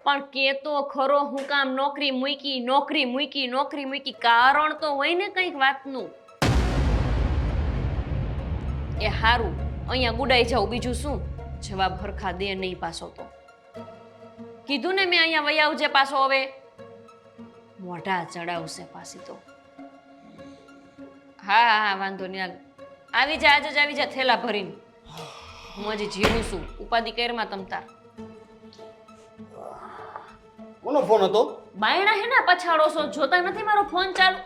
પણ કે તો ખરો હું કામ નોકરી મૂકી કારણ તો હોય ને કંઈક વાતનું. એ હારું અહીંયા ગુડાઈ જાઉં, બીજું શું? જવાબ હરખા દે નહીં પાછો તો. કીધું ને મેં અહીંયા વઈ આવજે પાછો. હવે મોઢા ચડાવશે પાછી તો. હા વાંધો નહીં, આવી જા, આજે જ આવી જા થેલા ભરીને. હું હજી જીવું છું, ઉપાધિ કરમાં તમતાર. કોનો ફોન હતો? બાયણા હે ને પછાડો છો, જોતા નથી મારો ફોન ચાલુ?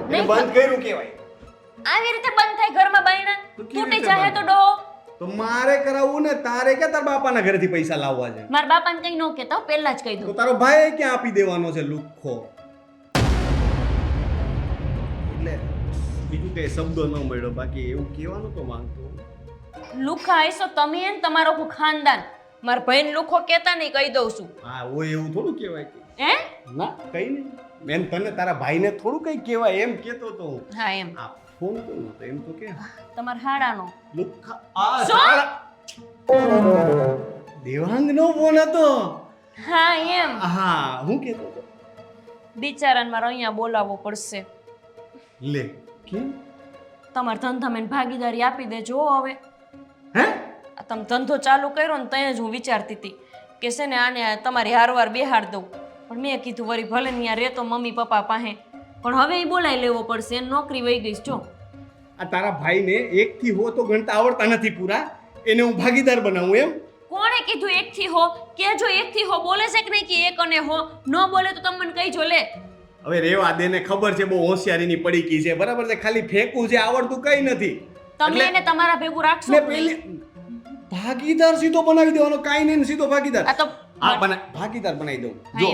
એને બંધ કર્યું કેવાય. આવી રીતે બંધ થાય ઘરમાં બાયણા? તો કેવી તૂટી રીતે જાહે બંધ? તો ડો. તો મારે કરાવવું ને, તારે કે તાર બાપાના ઘરેથી પૈસા લાવવા છે? મારા બાપાને કઈ નો કહેતા હો, પહેલા જ કહી તો દઉં. તારો ભાઈ ક્યાં આપી દેવાનો છે લુખ્ખો? એટલે બીજું કઈ શબ્દો ન મળ્યો, બાકી એવું કહેવાનું તો માંગતો. લુખા હશો તમે ને તમારો આખું ખાનદાન. મારા ભાઈને લુખો કહેતા નહીં, કહી દઉં છું. હા હોય એવું થોડું કહેવાય કે? હે? ના કઈ નહીં. મેં તને તારા ભાઈને થોડું કઈ કહેવાય એમ કહેતો તો હું. હા એમ. આ ફોન કોનો હતો એમ તો કે? તમારા હાડાનો. લુખ્ખા આ શું? સાલા દેવાંગનો ફોન હતો. હા એમ. હા હું કહેતો હતો. બિચારાને મારે અહીંયા બોલાવવો પડશે. લે કેમ? તમારા ધંધામાં ભાગીદારી આપી દેજો હો હવે. હે? આ તમે ધંધો ચાલુ કર્યો ને ત્યાં જ હું વિચારતી હતી કે છે ને આને તમારી હારવાર બેહાડ દઉં, પણ મેં કીધું વળી ભલે ને ત્યાં રહેતો મમ્મી પપ્પા પાસે, પણ હવે એ બોલાવી લેવો પડશે. એને નોકરી વહી ગઈ છે જો. આ તારા ભાઈને 1 થી 100 તો ગણતા આવડતા નથી પૂરા, એને હું ભાગીદાર બનાવું એમ? કોણે કીધું 1 થી 100? કે જો 1 થી 100 બોલે છે કે નહીં કે 1 અને 100? ન બોલે તો તમે મને કહીજો લે. હવે રેવા દે ને, ખબર છે બહુ હોશિયારીની પડીકી છે, બરાબર છે, ખાલી ફેંકવું છે, આવડતું કઈ નથી. તમે એટલે- એને તમારા ભેગું રાખશો ને કે નહીં? પેલી ભાગીદાર સીધો બનાવી દેવાનો, કાઈ નહીં, સીધો ભાગીદાર. આ તો હા ભાગીદાર બનાવી દઉં. જો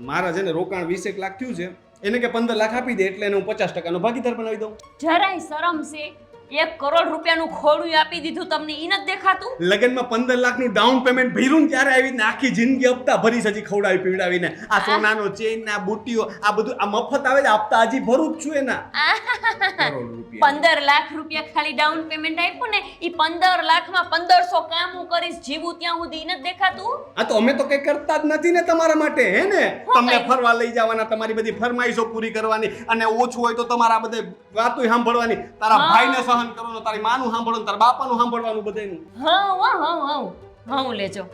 મારા છે ને રોકાણ 20 લાખ થયું છે, એને કે 15 લાખ આપી દે એટલે એને હું 50% નો ભાગીદાર બનાવી દઉં. જરાય શરમ છે? 1 કરોડ રૂપિયાનું ખોડું આપી દીધું તમને, ઈ નથી દેખાતું? લગનમાં 15 લાખનું ડાઉન પેમેન્ટ ભર્યું ને ત્યારે આવી ને આખી જિંદગી હપ્તા ભરી હજી ખવડાવી પીવડાવીને આ સોનાનો ચેન ના બુટ્ટીઓ આ બધું આ મફત આવે છે, હપ્તા હજી ભરું જ છું એના. કરોડ રૂપિયા. 15 લાખ રૂપિયા ખાલી ડાઉન પેમેન્ટ આપ્યું ને, ઈ 15 લાખમાં 1500 કામ હું કરીશ જીવું ત્યાં સુધી, ઈ નથી દેખાતું? આ તો અમે તો કઈ કરતા જ નથી ને તમારા માટે, હે ને? તમને ફરવા લઈ જવાના, તમારી બધી ફરમાઈશો પૂરી કરવાની, અને ઓછું હોય તો તમારા બધે વાતો સાંભળવાની, તારા ભાઈને સહન કરવાનું, તારી માનું સાંભળવાનું, તારા બાપાનું સાંભળવાનું બધાયનું. હા લેજો.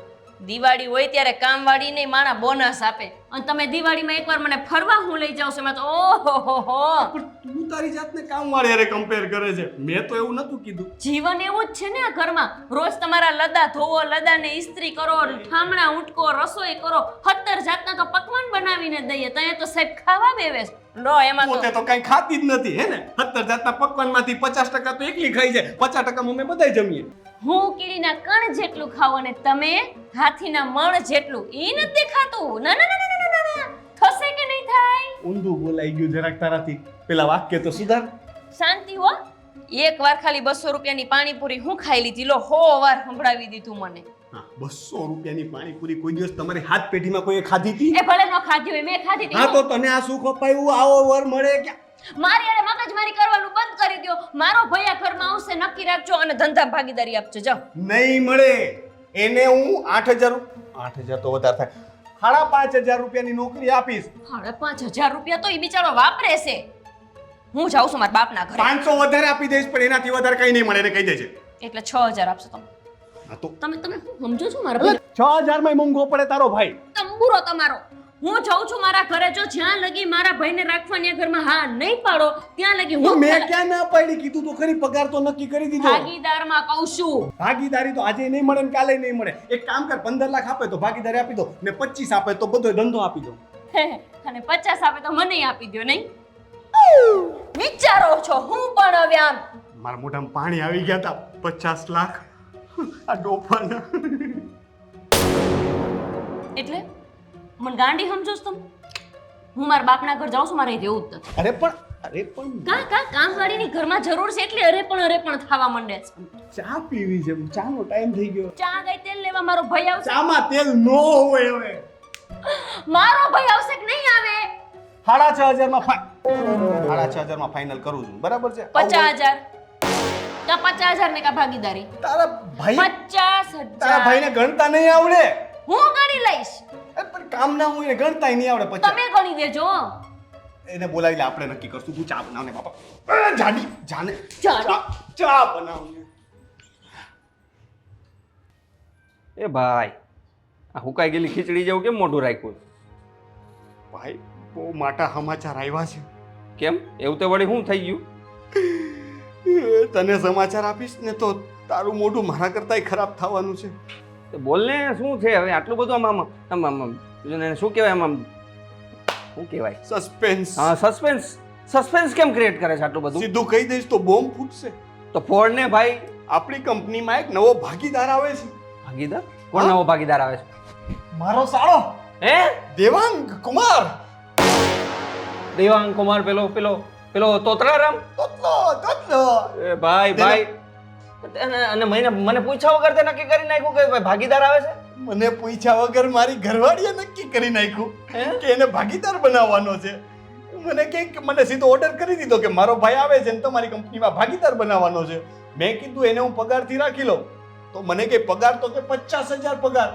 દિવાળી હોય ત્યારે કામવાળી નહીં માણા બોનસ આપે, અને તમે દિવાળીમાં એકવાર મને ફરવા હું લઈ જાઉં છું, મેં તો ઓહો. પણ તું તારી જાતને કામવાળી હારે કમ્પેર કરે છે, મેં તો એવું નતું કીધું. જીવન એવું જ છે ને આ ઘરમાં. રોજ તમારા લદા ધોવો, લદાને ઇસ્ત્રી કરો, ઠામણા ઉટકો, રસોઈ કરો, 17 જાતના તો પકવાન બનાવીને દઈએ, ત્યાં તો સાહેબ ખાવા બેવે છે. લો એમાં પોતે તો કઈ ખાતી જ નથી, હે ને? 17 જાતના પકવાનમાંથી 50% તો એકલી ખાઈ જાય, 50% અમે બધાય જમીએ. હું કીડીના કણ જેટલું ખાવ અને તમે હાથીના મણ જેટલું, ઈ નથી દેખાતું? ના ના ના ના ના ના. થશે કે નહીં થાય? ઊંધું બોલાઈ ગયું જરાક તારાથી, પેલા વાક્ય તો સુધાર. શાંતિ હો. એક વાર ખાલી 200 રૂપિયાની પાણીપુરી હું ખાઈ લીધી, લો 100 વાર સંભળાવી દીધું મને. હા 200 રૂપિયાની પાણીપુરી કોઈ દિવસ તમારી હાથ પેઢીમાં કોઈએ ખાધી હતી? એ ભલે નો ખાધી હોય, મેં ખાધી હા હતી. તો તને આ સુખ અપાયું, આવો વર મળે ક્યાં? મારી અરે મગજમારી કરવાનું બંધ કરી દો. મારો ભૈયા ઘરમાં આવશે, નક્કી રાખજો, અને ધંધા ભાગીદારી આપજો. જાઓ. નહીં મળે. એને હું 8000 તો વધારે થાય, 5,500 રૂપિયાની નોકરી આપીશ. 5,500 રૂપિયા તો ઈ બિચારો વાપરે છે. હું જાઉં છું મારા બાપના ઘરે. 500 વધારે આપી દઈશ, પણ એનાથી વધારે કઈ નહીં મળે, એને કહી દેજે. એટલે 6,000 આપશો તમે. હા તો તમે તમે શું સમજો છો મારા ભાઈ? 6,000 માં મોંઘો પડે તારો ભાઈ. તંબુરો તમારો. હું જાઉં છું મારા ઘરે, જો જ્યાં લગી મારા ભાઈને રાખવાની આ ઘરમાં હા નહીં પાડો ત્યાં લગી તો હું મેં ક્યાં ના પાડી? કીધું તો ખરી, પગાર તો નક્કી કરી દીધો. ભાગીદારમાં કહું છું. ભાગીદારી તો આજે નહીં મળે ને કાલે નહીં મળે. એક કામ કર, 15 લાખ આપે તો ભાગીદારી આપી દો, ને 25 આપે તો બધો ધંધો આપી દો. અને 50 આપે તો મને આપી દો. નહીં વિચારો છો હું પણ હવે આમ મારા મોઢામાં પાણી આવી ગયા હતા. 50 લાખ આ ડોફાના. એટલે મને ગાંડી સમજો છો તમે? હું મારા બાપના ઘર જાઉં છું, મારે રહેવું જ નથી. અરે પણ કામવાળીની ઘરમાં જરૂર છે એટલે અરે પણ થવા માંડે છે. ચા પીવી છે, ચાનો ટાઈમ થઈ ગયો. ચા ગઈ તેલ લેવા મારો ભાઈ આવશે. ચામાં તેલ નો હોય. હવે મારો ભાઈ આવશે કે નહીં આવે? 6,500 માં 6,500 માં ફાઇનલ કરું છું, બરાબર છે? 50,000. કા 50,000 ને કા ભાગીદારી? તારા ભાઈ 50,000 તારા ભાઈને ગણતા નહીં આવડે. હું ગણી લઈશ. પણ કામ ના હોય ને ગણતાય નહીં આવડે પછી. તમે ગણી દેજો. એને બોલાવી લે, આપણે નક્કી કરશું. તું ચા બનાવ ને બાપા. જાડી જાને જાડી. ચા બનાવ ને. એ ભાઈ આ હુકાઈ ગયેલી ખીચડી જેવું કેમ મોઢું રાખ્યું? ભાઈ બહુ મોટા સમાચાર આવ્યા છે. કેમ એવું તે વળી શું થઈ ગયું? તને સમાચાર આપીશ ને તો તારું મોઢું મારા કરતાંય ખરાબ થવાનું છે. તો બોલ ને શું છે હવે આટલું બધું આમ શું કહેવાય આમ શું કહેવાય? સસ્પેન્સ. હા સસ્પેન્સ કેમ ક્રિએટ કરે છે આટલું બધું? સીધું કહી દઈશ તો બોમ્બ ફૂટશે. તો ફોડ ને ભાઈ. આપણી કંપનીમાં એક નવો ભાગીદાર આવે છે. ભાગીદાર? કોણ નવો ભાગીદાર આવે છે? મારો સાળો હે? દેવાંગ કુમાર. દેવાંગ કુમાર પેલો તોતરારામ? તોતલો. એ ભાઈ અને મને પૂછ્યા વગર તે નક્કી કરી નાખ્યું કે ભાઈ ભાગીદાર આવે છે? મને પૂછ્યા વગર મારી ઘરવાળીએ નક્કી કરી નાખ્યું કે એને ભાગીદાર બનાવવાનો છે. મને સીધો ઓર્ડર કરી દીધો કે મારો ભાઈ આવે છે ને તમારી કંપનીમાં ભાગીદાર બનાવવાનો છે. મેં કીધું એને હું પગારથી રાખી લઉં. તો મને કે પગાર તો કે 50,000 પગાર.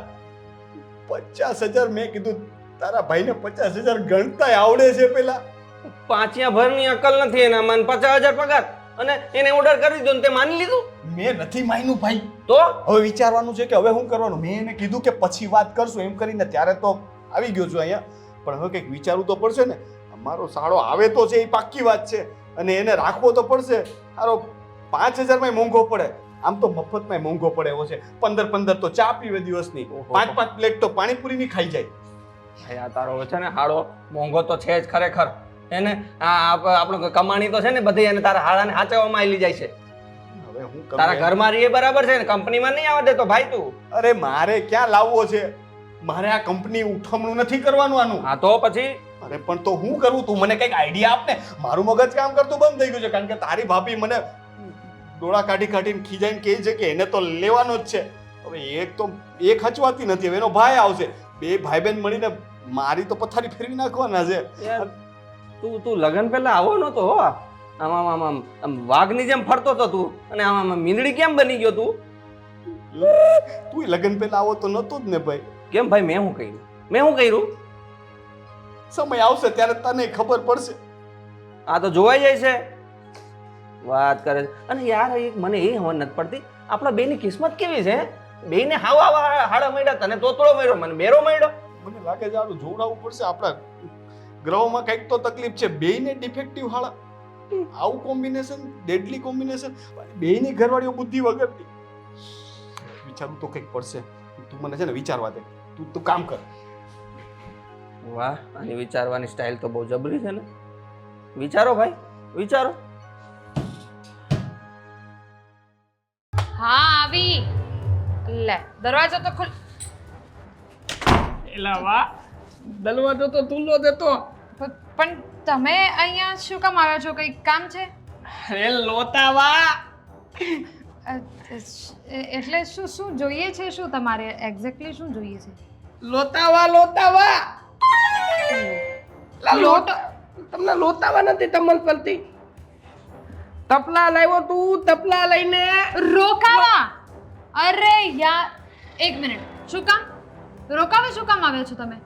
50,000. મેં કીધું તારા ભાઈને 50,000 ગણતાય આવડે છે પેલા? પાંચિયા ભરની અકલ નથી એના મન 50,000 પગાર અને એને ઓર્ડર કરી દીધો ને તે માની લીધું? મેં નથી માન્યું ભાઈ. તો હવે વિચારવાનું છે કે હવે શું કરવાનું. મેં એને કીધું કે પછી વાત કરશું એમ કરીને ત્યારે તો આવી ગયો છું અહીંયા. પણ હવે કંઈક વિચારવું તો પડશે ને. મારો સાળો આવે તો છે એ પાક્કી વાત છે અને એને રાખવો તો પડશે. સારો 5,000 મોંઘો પડે. આમ તો મફતમાં મોંઘો પડે એવો છે. 15 તો ચા પીવે દિવસની, 5 પ્લેટ તો પાણીપુરીની ખાઈ જાય. આ તારો છે ને હાડો મોંઘો તો છે જ ખરેખર. એને આપણો કમાણી તો છે ને બધી એને તારા હાડાને હાચવવામાં આવી જાય છે. હવે હું તારા ઘરમાં રહીએ બરાબર છે ને કંપનીમાં નહીં આવવા દે તો ભાઈ તું. અરે મારે ક્યાં લાવવો છે? મારે આ કંપની ઉઠમણું નથી કરવાનું આનું. હા તો પછી? અરે પણ તો હું કરું? તું મને કઈક આઈડિયા આપ ને. મારું મગજ કામ કરતું બંધ થઈ ગયું છે કારણ કે તારી ભાભી મને ડોળા કાઢીને ખીજાઈને કહે છે કે એને તો લેવાનો જ છે. હવે એક હચવાતી નથી. હવે એનો ભાઈ આવશે. બે ભાઈ બહેન મળીને મારી તો પથારી ફેરવી નાખવાના છે. તું લગન પહેલા આવો નતો હો. આમ વાઘની જેમ ફરતો હતો તું અને આમ મીંદડી કેમ બની ગયો તું? તું લગન પહેલા આવો તો નતો જ ને ભાઈ. કેમ ભાઈ? મેં શું કર્યું? સમય આવશે ત્યારે તને ખબર પડશે. આ તો જોવાઈ જાય છે. વાત કરે છે. અને યાર એક મને એ ખબર નથી પડતી આપણા બેની કિસ્મત કેવી છે? બેને હાડા મળ્યા, તને તોતળો મળ્યો, મને બેરો મળ્યો. મને લાગે છે આનું જોડાવવું પડશે. આપણા ગ્રહોમાં કંઈક તો તકલીફ છે. બેયને ડિફેક્ટિવ હાડા. આવું કોમ્બિનેશન, ડેડલી કોમ્બિનેશન. બેયની ઘરવાળીઓ બુદ્ધિ વગરની. વિચારવું તો કંઈક પડશે. તું મને છે ને વિચારવા દે. તું કામ કર. વાહ, આની વિચારવાની સ્ટાઇલ તો બહુ જબરી છે ને. વિચારો ભાઈ, વિચારો. હા આવી. લે દરવાજો તો ખુલ. એલા વાહ, દરવાજો તો તુલ્લો દેતો. પણ તમે અહીંયા શું કામ આવ્યા છો? કંઈ કામ છે? અરે લોતા વાહ. એટલે શું જોઈએ છે? શું તમારે એક્ઝેક્ટલી શું જોઈએ છે? લોતા વાહ. લોટો તમને લોતાવા નથી તમને પડતી. તપલા લાવ્યો તું, તપલા લઈને રોકાવા. અરે યાર એક મિનિટ. શું કામ રોકાવા? શું કામ આવ્યા છો તમે?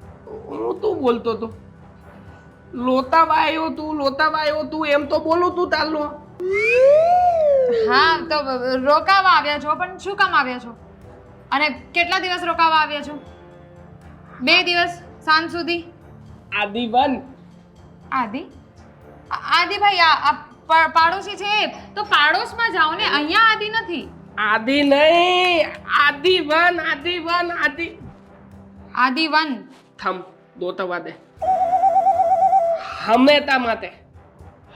હું તું બોલતો તો લોતાવા આવ્યો તું એમ તો બોલું તું તાલો. હા તો રોકાવા આવ્યા છો, પણ શું કામ આવ્યા છો? અને કેટલા દિવસ રોકાવા આવ્યા છો? 2 દિવસ સાંજ સુધી. આદિવન. આદિ ભાઈ આ પાડોશી છે તો પાડોશમાં જાઓ ને. અહીંયા આદિ નથી. આદિ નહીં, આદિવન. આદિવન. થમ દોતવા દે. હમેતા માટે.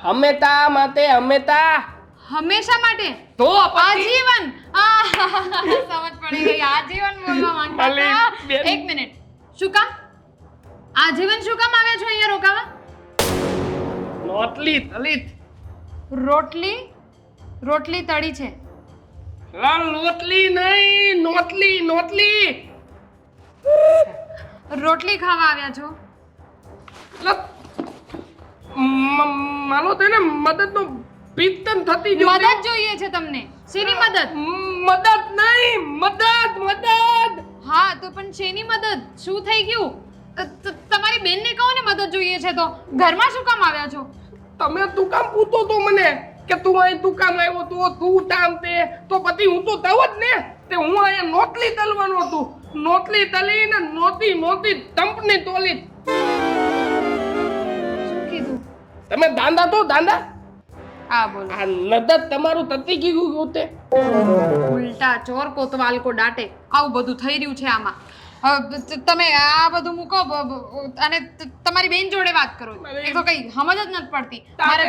હંમેશા માટે તો આજીવન. સમજ પડી ગઈ. આજીવન બોલવા માંગતા હતા. બેન. એક મિનિટ. શું કામ આજીવન શું કામ આવ્યા છો અહીંયા રોકાવા? નોટલી તલિત. રોટલી તળી છે. લોટલી નહીં, નોટલી. રોટલી ખાવા આવ્યા છો? માલો તેને મદદનો પિત્તન થતી જો. મદદ જોઈએ છે તમને? શેની મદદ? મદદ નહીં, મદદ. હા તો પણ શેની મદદ? શું થઈ ગયું? તમારી બેનને કહો ને મદદ જોઈએ છે તો ઘરમાં શું કામ આવ્યા છો? તમે તું કામ પૂછતો તો મને કે તું અહીં તું કામ આવ્યો તો તું તામ તે તો પછી હું તો તવ જ ને તે હું અહીંયા નોટલી તલવાનો હતું. નોટલી તલીને નોતી ટંપની તોલી. શું કીધું? તમે દાંડા તો દાંડા હા બોલો. આ નદત તમારું તતી ગયું તે ઉલટા ચોર કોતવાલ કો ડાટે. આવું બધું થઈ રહ્યું છે આમાં. તમે આ બધું મૂકો અને તમારી બેન જોડે વાત કરો. એક તો કઈ સમજ જ નથી પડતી. તારે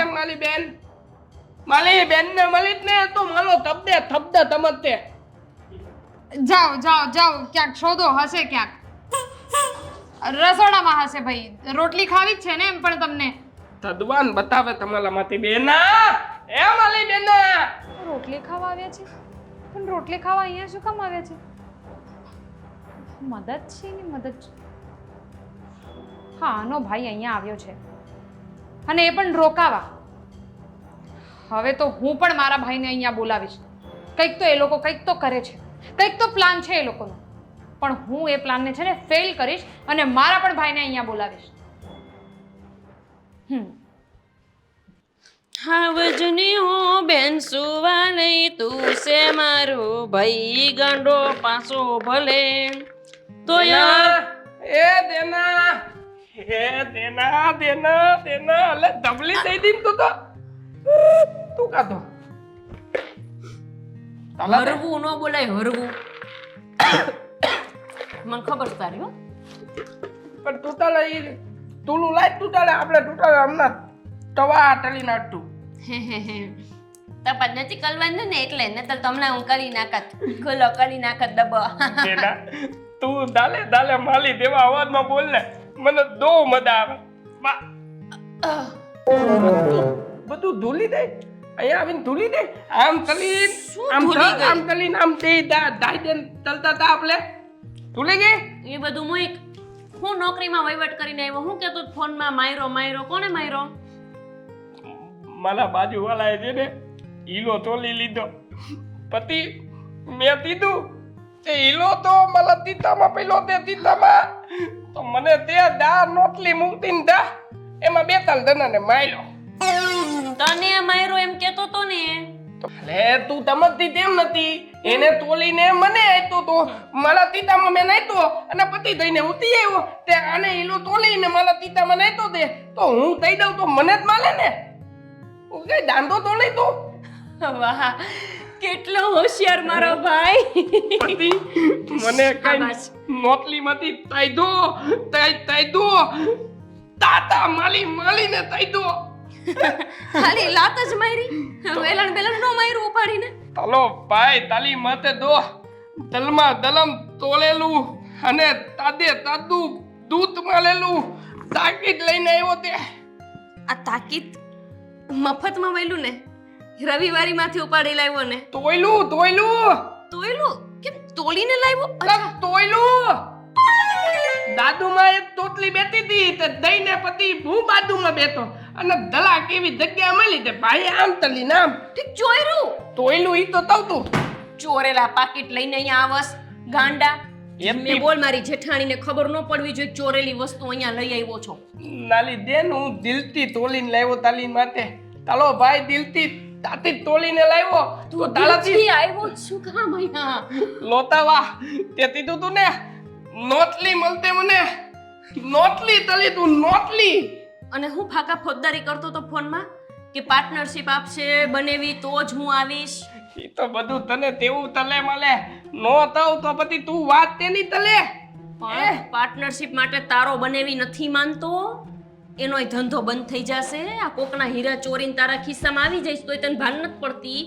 માલી બેન ને મળી જ ને તો માલો થબદે તમતે. જાઓ ક્યાંક શોધો, હશે ક્યાંક રસોડામાં હશે ભાઈ. રોટલી ખાવી જ છે ને એમ પણ તમને તદવાન બતાવે તમારા માંથી બેના એ માલી બેના. રોટલી ખાવા આવ્યા છે? પણ રોટલી ખાવા અહીંયા શું કામ આવ્યા છે? મદદ છે ને મદદ. હા આનો ભાઈ અહીંયા આવ્યો છે અને એ પણ રોકાવા. હવે તો હું પણ મારા ભાઈને અહીંયા બોલાવીશ. કંઈક તો એ લોકો કંઈક તો કરે છે, કંઈક તો પ્લાન છે એ લોકોનો. પણ હું એ પ્લાનને છે ને ફેલ કરીશ અને મારા પણ ભાઈને અહીંયા બોલાવીશ. હાવજની હું બેન સુવા નહીં, તું છે મારો ભાઈ ગાંડો પાછો ભલે તો એ દેના અલે ધબલી થઈ દી તું તો તું કાતો હરવું ન બોલાય, હરવું. મને ખબર છે તારી હો. પણ તૂટાલે તુલું લાય તૂટાલે આપણે તૂટાલે હમણાં તવા ટલી નાટું તપાસ નથી કરવાનું ને એટલે ને તો તમને હું કરી નાખત, ખુલ્લો કરી નાખત ડબ્બો. દેના તું દાલે માલી દેવા અવાજમાં બોલ ને મને દો મજા આવે. બધું ધૂલી દે અહીંયા આવીને ધૂલી દે. આમ તલીન આમ તલીન આમ દે દાઈ દે તલતા તા આપણે ધૂલી ગઈ. એ બધું હું નોકરીમાં વહીવટ કરીને આવ્યો. હું કેતો ફોનમાં માયરો કોને માયરો? મારા બાજુ વાળાએ છે ને હીલો તોલી લીધો. પતિ મેં દીધું તે હીલો તો મારા તીતામાં પેલો તે તીતામાં તો મને તે દા નોટલી મૂકતી ને દા એમાં 2-3 જણાને માર્યો. તને માયરો એમ કેતો તો ને. લે તું સમજતી તેમ નથી. એને તોલીને મને આપ્યો તો મારા તીતામાં મેં નાખ્યો અને પતિ થઈને ઉતી આવ્યો તે આને હીલો તોલીને મારા તીતામાં નાખ્યો તે તો હું થઈ દઉં તો મને જ માલે ને. હું કઈ દાંડો તોલી તો વાહ, કેટલો હોશિયાર મારો ભાઈ. પતિ મને કઈ નોટલી માંથી તાઈદો તાતા માલીને તાઈદો. ખાલી લાત જ મારી, વેલણ નો માર્યું ઉપાડીને. હલો ભાઈ તાલી મતે દો દલમાં દલમ તોલેલું અને તાદું દૂધ માલેલું તાકીદ લઈને આવ્યો તે. આ તાકીદ મફતમાં વહેલું ને, રવિવારી માંથી ઉપાડી લાવ્યો ને. તોયલું કેમ તોલીને લાવ્યો? તોયલું દાદુમાં એક તોતલી બેઠી હતી તે દઈને પતિ હું બાજુમાં બેઠો અને દલા કેવી જગ્યા મળી તે ભાઈ આમ તલી નામ ઠીક ચોયરું. તોયલું ઈ તો તવતું ચોરેલા પાકીટ લઈને અહીંયા આવસ ગાંડા. એમને બોલ મારી જેઠાણીને ખબર ન પડવી જોઈએ ચોરેલી વસ્તુ અહીંયા લઈ આવ્યો છો. નાલી દેન હું દિલથી તોલીને લાવ્યો તાલી માટે. તાલો ભાઈ દિલથી તાતી તોલીને લાવ્યો તું તાલાથી આવ્યો શું કામ અહીંયા? લોતા વાહ તે કીધું તું ને નોટલી મળતે મને નોટલી તલી તું નોટલી. અને હું ફાકા ફોજદારી કરતો તો ફોનમાં કે પાર્ટનરશિપ આપશે બનેવી તો જ હું આવીશ. ઈ તો બધું તને તેવું તલે મળે નો તવ તો પછી તું વાત તેની તલે. પણ પાર્ટનરશિપ માટે તારો બનેવી નથી માનતો એનોય ધંધો બંધ થઈ જશે. આ કોકના હીરા ચોરીને તારા ખિસ્સામાં આવી જઈશ તોય તને ભાન નથી પડતી.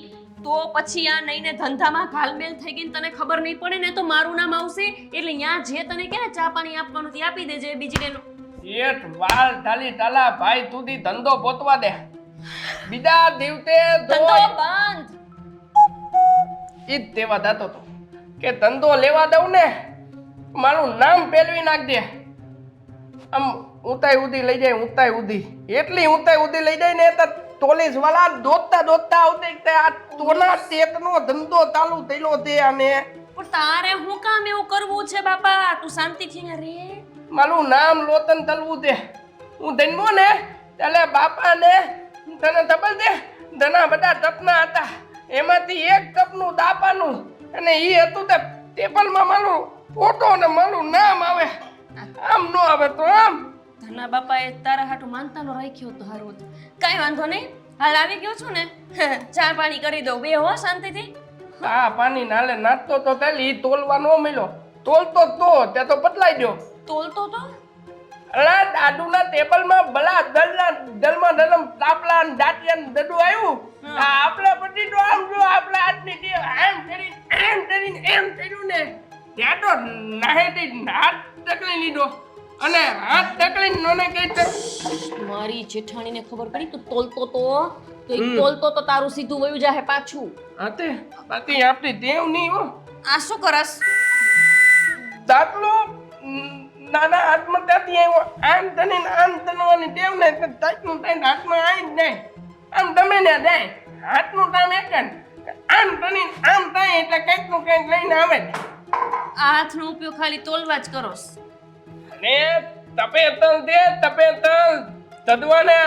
તો પછી આ નઈને ધંધામાં ઘાલમેલ થઈ ગઈ તને ખબર નહીં પડે ને તો મારું નામ આવશે એટલે ત્યાં જે તને કે ચા પાણી આપવાનું તે આપી દેજે. બીજી કઈનો એક વાલ ઢાલી ઢાલા ભાઈ તુંથી ધંધો પોતવા દે. બીજા દિવસે ધંધો બંધ. ઈ જ તેવા દાતો તો કે ધંધો લેવા દઉં ને મારું નામ પેલવી નાખ દે. આમ ઊંતાઈ ઉધી લઈ જાય ઊંતાઈ ઉધી એટલી ઊંતાઈ ઉધી લઈ જાય ને તો પોલીસ વાળા દોડતા આવતે કે આ તોના ટેકનો ધંધો ચાલુ થયેલો છે અને પણ તારે હું કામ એવું કરવું છે બાપા? તું શાંતિથી અહીંયા રે. મારું નામ લોતન તલવું છે. હું જન્મો ને એટલે બાપા ને તને ખબર છે ઘણા બધા સપના હતા, એમાંથી એક સપનું દાપાનું, અને એ હતું તે ટેબલમાં મારું ફોટો ને મારું નામ આવે, આમ નો આવે તો આમ. ધના બાપાએ તારા હાટુ માનતાનો રાખ્યો તો હારું હતું. કાંઈ વાંધો નહીં, હાલ આવી ગયો છું ને, ચા પાણી કરી દઉં. બે હો શાંતિથી. આ પાણી નાલે નાચતો તો થયેલી ઈ તોલવા નો મળ્યો. તોલતો તો તે તો બદલાઈ ગયો. તોલતો તો અલા દાદુના ટેબલમાં ભલા દલમાં દલમ તાપલા ને દાંતિયા ને દડું આવ્યું. આ આપણા પછી તો આમ જો આપણા હાથની ટેવ આમ કરીને એમ કર્યું ને ત્યાં તો નાહેથી હાથ તકલી લીધો અને હાથ તકલીને નોને કહી મારી જેઠાણીને ખબર પડી તું તોલતો તો ઈ તોલતો તો તારું સીધું વયું જાહે પાછું. હાથે બાકી આપણી ટેવ નહીં હો. આ શું કરસ? દાખલો નાના હાથમાં ત્યાંથી આવ્યો આમ તનવાની ટેવ ને તાકનું તાઈને હાથમાં આવી જ જાય. આમ તમે ને જાય હાથનું કામ એક જ, આમ તની આમ થાય એટલે કંઈક નું કંઈક લઈને આવે જ. આ હાથનો ઉપયોગ ખાલી તોલવા જ કરોસ. અને તપેતલ દે તપેતલ તદવાને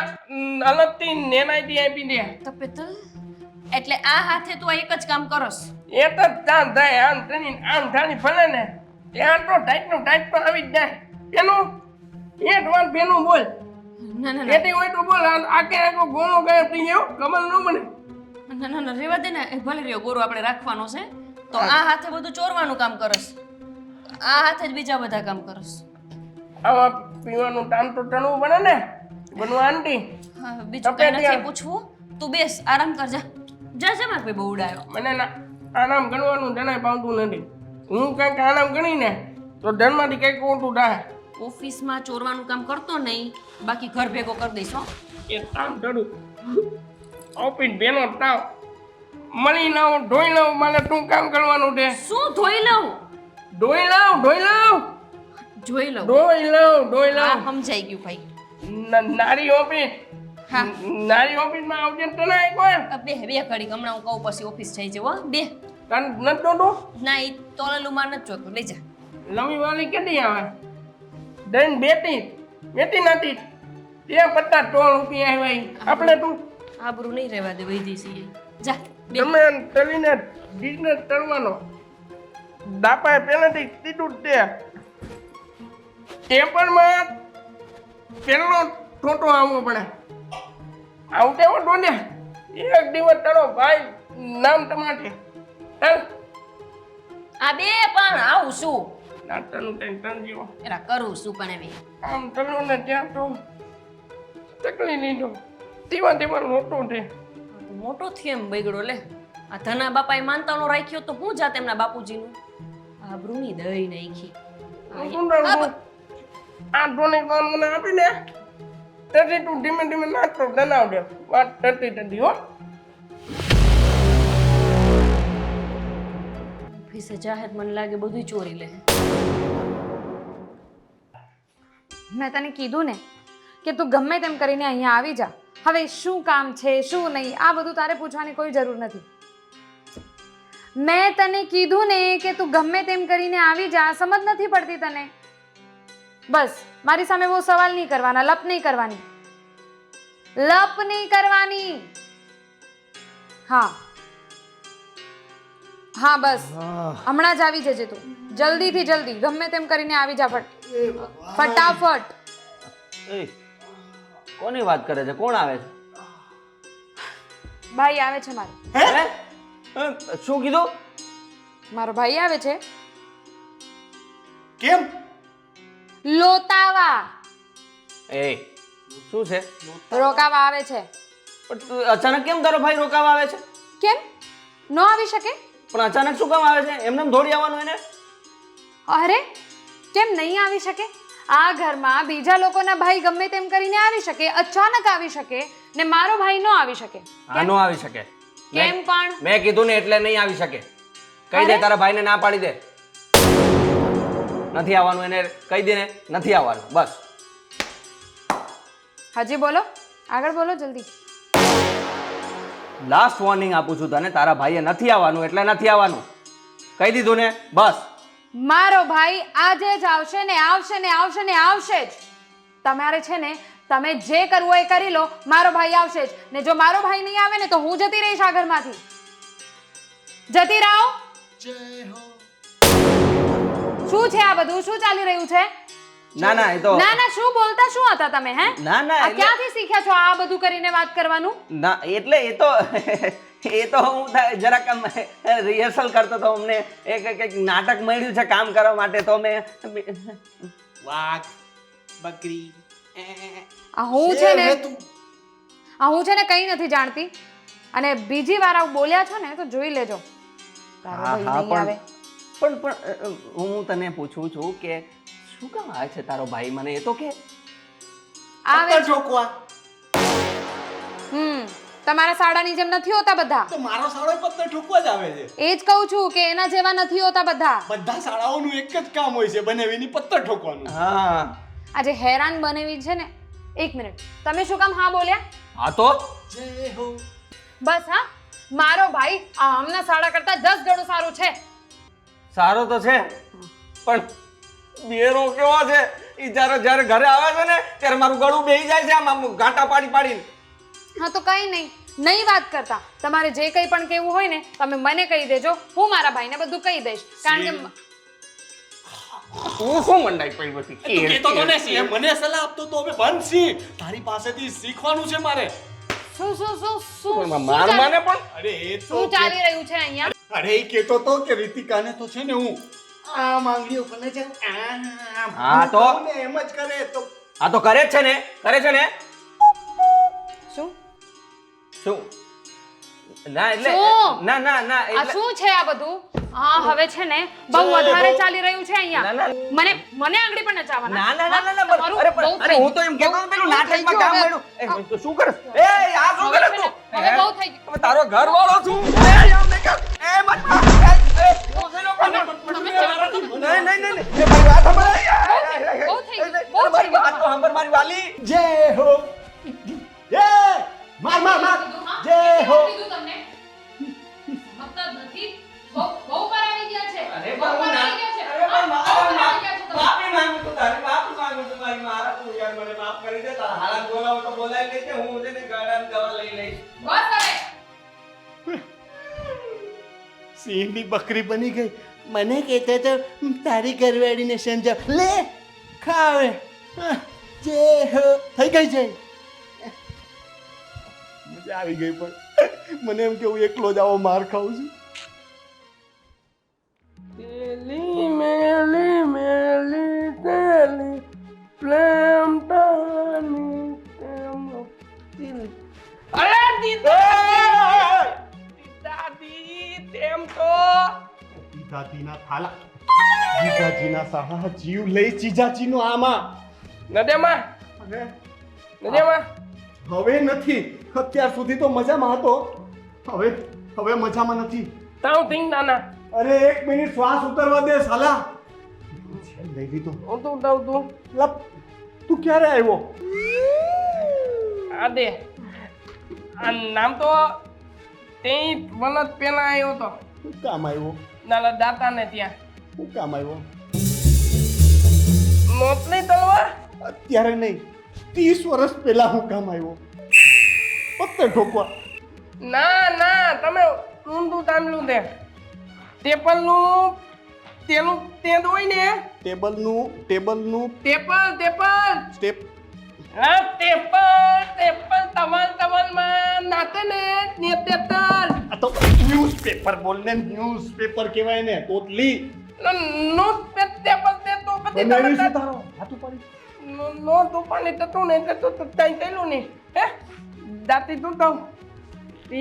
અલગથી નેનાઈથી આપી દે. તપેતલ એટલે આ હાથે તું આ એક જ કામ કરસ. એ તો ચાલ થાય આમ તની આમ થાની ફલે ને ત્યાં તો ટાઈટ તો આવી જ જાય. પેલું એક વાર પેલું બોલ ના ના ના એથી હોય તો બોલ આખે આખો ગોળો ગાયબ થઈ ગયો કમલ ન બને. ના ના ના રેવા દે ને. એ ભલે રહ્યો ગોરો આપણે રાખવાનો છે તો આ હાથે બધું ચોરવાનું કામ કરસ, આ હાથે જ બીજા બધા કામ કરસ. આવા પીવાનું ટાઈમ તો ટણવું પડે ને બનવા આંટી. હા, બીજું કઈ નથી પૂછવું. તું બેસ, આરામ કર. જા જા માર ભાઈ બહુ ઉડાયો. મને ના આરામ ગણવાનું જણાય પાવતું નથી. હું કંઈક આરામ ગણીને તો ધનમાંથી કંઈક ઊંટું થાય. ઓફિસમાં ચોરવાનું કામ કરતો નહીં, બાકી ઘર ભેગો કરી દઈશ હો. એ કામ કરું ઓફિસ બેનો તાવ મળી લઉં ધોઈ લઉં મારે શું કામ કરવાનું છે. શું ધોઈ લઉં? ધોઈ લઉં જોઈ લઉં. ધોઈ હા, લઉં સમજાઈ ગયું ભાઈ. નારી ઓફિસ હા. નારી ઓફિસમાં આવજે તો ના કોઈ બે ઘડી હમણાં હું કહું પછી ઓફિસ જઈ જવું હો. બે તને નથી જોતું. ના એ તોલેલું માં નથી જોતું. લઈ જા. નવી વાળી કેટલી આવે દઈને બેટી નથી ત્યાં 50 રૂપિયા આવ્યા આપણે તું આબરૂ નહીં રહેવા દે વૈધી છે. જા બે. તમે તળીને બિઝનેસ તળવાનો દાપાએ પહેલાથી કીધું જ તે ટેમ્પરમાં પેલો ઠોટો આવવો પડે. આવું તેવો ડોને એક દિવસ તળો ભાઈ નામ તમારે ચાલ આ બે પણ આવું શું નાસ્તાનું ટેન્શન જેવો એરા કરું શું પણ એવી. આમ તળો ને ત્યાં તો તકલી લીધો તેવા મોટો છે. મોટો થયો એમ બગડો લે. આ ધના બાપાએ માનતાનો રાખ્યો તો હું જાત એમના બાપુજીનું આબરૂની દઈ નાખી. આ ડોને મને આપીને તેથી તું ધીમે ધીમે નાસ્તો બનાવજે. વાત થતી હો. ઓફિસે જાહેર મને લાગે બધું ચોરી લે. મેં તને કીધું ને કે તું ગમે તેમ કરીને અહીંયા આવી જા. હવે શું કામ છે શું નહીં આ બધું તારે પૂછવાની કોઈ જરૂર નથી. મેં તને કીધું ને કે તું ગમે તેમ કરીને આવી જા. સમજ નથી પડતી તને? બસ મારી સામે બહુ સવાલ નહીં કરવાના, લપ નહીં કરવાની. હા હા બસ હમણાં જ આવી જજે તું. જલ્દીથી જલ્દી ગમે તેમ કરીને આવી જા ફટાફટ. એ કોની વાત કરે છે? કોણ આવે છે? ભાઈ આવે છે મારો. હે? શું કીધું? મારો ભાઈ આવે છે કેમ? લોતાવા એ શું છે? રોકાવા આવે છે. પણ તું અચાનક કેમ તારો ભાઈ રોકાવા આવે છે? કેમ ન આવી શકે? પણ અચાનક શું કામ આવે છે? એમને એમ દોડી આવવાનું એને? અરે કેમ નહીં આવી શકે? આ ઘરમાં બીજા લોકોના ભાઈ ગમે તેમ કરીને આવી શકે, અચાનક આવી શકે, ને મારો ભાઈ ન આવી શકે. હા, નો આવી શકે. કેમ પણ? મેં કીધું ને એટલે નહીં આવી શકે. કહી દે તારા ભાઈને ના પાડી દે. નથી આવવાનું એને કહી દે ને નથી આવવાનું બસ. હજી બોલો, આગળ બોલો જલ્દી. લાસ્ટ વોર્નિંગ આપું છું તને, તારા ભાઈએ નથી આવવાનું એટલે નથી આવવાનું. કહી દીધું ને, બસ. મારો ભાઈ આજે જ આવશે ને આવશે ને આવશે ને આવશે જ. તમારે છે ને તમે જે કરવું હોય એ કરી લો, મારો ભાઈ આવશે જ. ને જો મારો ભાઈ નહીં આવે ને તો હું જતી રહીશ આ ઘરમાંથી. જતી રહો. શું છે આ બધું? શું ચાલી રહ્યું છે? ના ના એ તો ના ના શું બોલતા શું હતા તમે? હે ના ના આ ક્યાંથી શીખ્યા છો આ બધું કરીને વાત કરવાનું? ના એટલે એ તો હું જરાક રિહર્સલ કરતો હતો. અમને એક નાટક મળ્યું છે કામ કરવા માટે, તો મેં વાઘ બકરી આ હું છે ને કંઈ નથી જાણતી, અને બીજી વાર આવું બોલ્યા છો ને તો જોઈ લેજો. તારો હા, ભાઈ હા, નહીં આવે. પણ હું તને પૂછું છું કે શું કામ આવે છે તારો ભાઈ? મને એ તો કે. આવે પત્તર ઠોકવા. તમારા સાડાની જેમ નથી હોતા બધા. તો મારો સાળો પત્તર ઠોકવા જ આવે છે. એ જ કહું છું કે એના જેવા નથી હોતા બધા. બધા શાળાઓનું એક જ કામ હોય છે, બનેવીની પત્તર ઠોકવાનું. હા આજે હેરાન બનેવી છે ને. એક મિનિટ, તમે શું કામ હા બોલ્યા? હા તો જય હો. બસ હા, મારો ભાઈ આમના સાડા કરતા 10 ગણું સારું છે. સારો તો છે, પણ બેરો કેવો છે ઈ જ્યારે ઘરે આવે છે ને ત્યારે મારું ગળું બેહી જાય છે આમ ગાંટા પાડીને. હા તો કઈ નહીં વાત કરતા. તમારે જે કંઈ પણ કહેવું હોય ને તમે મને કહી દેજો, હું મારા ભાઈને બધું કહી દઈશ. કારણ કે તું શું મંડાઈ પડી બધી? તું કહેતો તો ને એ મને સલાહ આપતો તો હવે બંધ સી. તારી પાસેથી શીખવાનું છે મારે. શું માર માને પણ અરે એ તો શું ચાલી રહ્યું છે અહીંયા? અરે એ કહેતો તો કે રીતિકાને તો છે ને હું આ માંગણીઓ કરે છે આમ. હા તો? ને એમ જ કરે તો આ તો કરે જ છે ને. શું શું? ના એટલે શું? ના આ એટલે શું છે આ બધું? હા હવે છે ને બહુ વધારે ચાલી રહ્યું છે અહીંયા. ના. મને આંગળી પણ નચાવવાના. ના તમારું અરે બહુ અરે હું તો એમ કહેતો હતો પેલું નાટકમાં કામ મળ્યું. શું કરે? એ આ શું કરે તું? હવે બહુ થઈ ગયું. હવે તારો ઘરવાળો છું. એ આમ નહીં કર. એ મત માર. નહીં. એ મારી વાત સાંભળ. બહુ થઈ ગયું. અરે મારી વાત તો સાંભળ મારી વાલી. જય હો. જય માર જય હો. કીધું તમને? સમજતા જ નથી. બહુ પર આવી ગયા છે. અરે બહુ પર આવી ગયા છે. બહુ પર આવી ગયા છે તમે. માફી માંગુ છું તારી મારા તું યાર મને માફ કરી દે. તારા હાલાત બોલાવો તો બોલાવી લેજે. હું છે ને ગાડાની દવા લઈ લઈશ. બસ હવે. સિંહની બકરી બની ગઈ. મને કહેતો તો તારી ઘરવાળીને સમજાવ. લે ખાવે. જય હો. થઈ ગઈ છે. મજા આવી ગઈ, પણ મને એમ કે હું એકલો જ આવો માર ખાઉં છું. તેલી મેલી તેલી પ્રેમ તાની તેમ તિલ. અરે દીદાદી તેમ તો જીજાજીના થાલા, જીજાજીના સાહા જીવ લઈ જીજાજીનો આમાં. નદેમાં અને હવે નથી. અત્યાર સુધી તો મજામાં હતો, હવે મજામાં નથી. તાવ થિંગ નાના અરે 1 મિનિટ શ્વાસ ઉતરવા દે સાલા. લઈ લીધો. હું તો દઉં તું લપ. તું ક્યારે આવ્યો? આ દે આ નામ તો તે વલત પેલા આવ્યો તો શું કામ આવ્યો? નાના દાતાને ત્યાં શું કામ આવ્યો? મોતની તલવાર અત્યારે નહીં, 30 વર્ષ પહેલા હું કામ આવ્યો? પત્તર ઠોકવા. ના તમે ઊંધું તામલું દે ટેપલનું તેનું તે હોય ને ટેબલનું ટેપલ સ્ટેપ. હા ટેપલ તવલ માં નાતે ને ટેપલ આ તો ન્યૂઝપેપર બોલ ને. ન્યૂઝપેપર કહેવાય ને. તોતલી નો ટેપલ તે તો બધી બનાવી છે તારો હાથ ઉપાડી. નો તો પાણી તતું ને તો તાઈ તેલું ને હે દાતી તું તો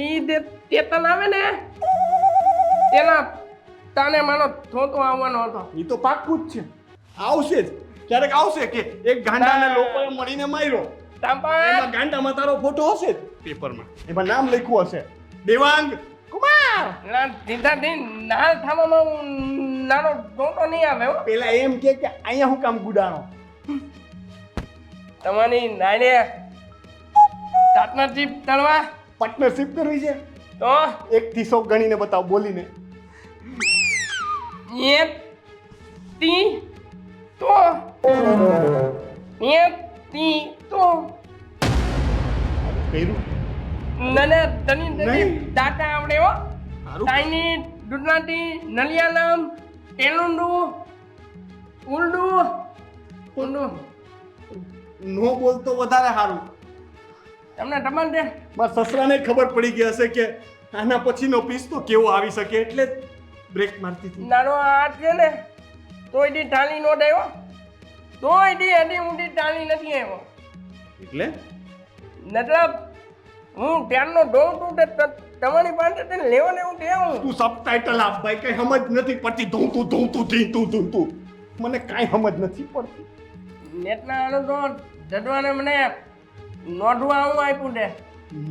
ઈ દે તેતન આવે ને તેના તાને માનો થોતો આવવાનો હતો. એ તો પાક્કું જ છે. આવશે જ. ક્યારેક આવશે કે એક ગાંડાને લોકોએ મળીને માર્યો. તાંપા એમાં ગાંડામાં તારો ફોટો હશે જ પેપરમાં. એમાં નામ લખ્યું હશે, દેવાંગ કુમાર. ના દીધા દી નાલ થાવામાં નાનો ધોતો નહીં આવે હો. પેલા એમ કે અહીંયા હું કામ ગુડાણો? તમારી નાને તાતના જીપ તળવા પાર્ટનરશિપ કરવી છે? તો 1 થી 100 ગણીને બતાવ, બોલીને. એક તી તો એક તી તો કર્યું? નને તની નહીં. ટાટા આવડે હો સારું. ચાઇની દુધનાટી નલિયાલમ તેલુંડુ ઉલડુ ઉલડુ નો બોલતો વધારે સારું. તમને ટમાલ દે મારા સસરાને ખબર પડી ગઈ હશે કે આના પછીનો પીસ તો કેવો આવી શકે, એટલે જ બ્રેક મારતી હતી. નાનો હાથ છે ને તોય દી ટાળી નો દેવો તોય દી હજી ઊંધી ટાળી નથી આવ્યો એટલે મતલબ હું ત્યારનો જોઉં છું તે તમારી પાસે તેને લેવો ને હું દેવું તું સબટાઇટલ આપ ભાઈ, કઈ સમજ નથી પડતી. ધૂંતું મને કાંઈ સમજ નથી પડતી. નેટના આનો તો જડવાને મને નોંધવા હું આપ્યું છે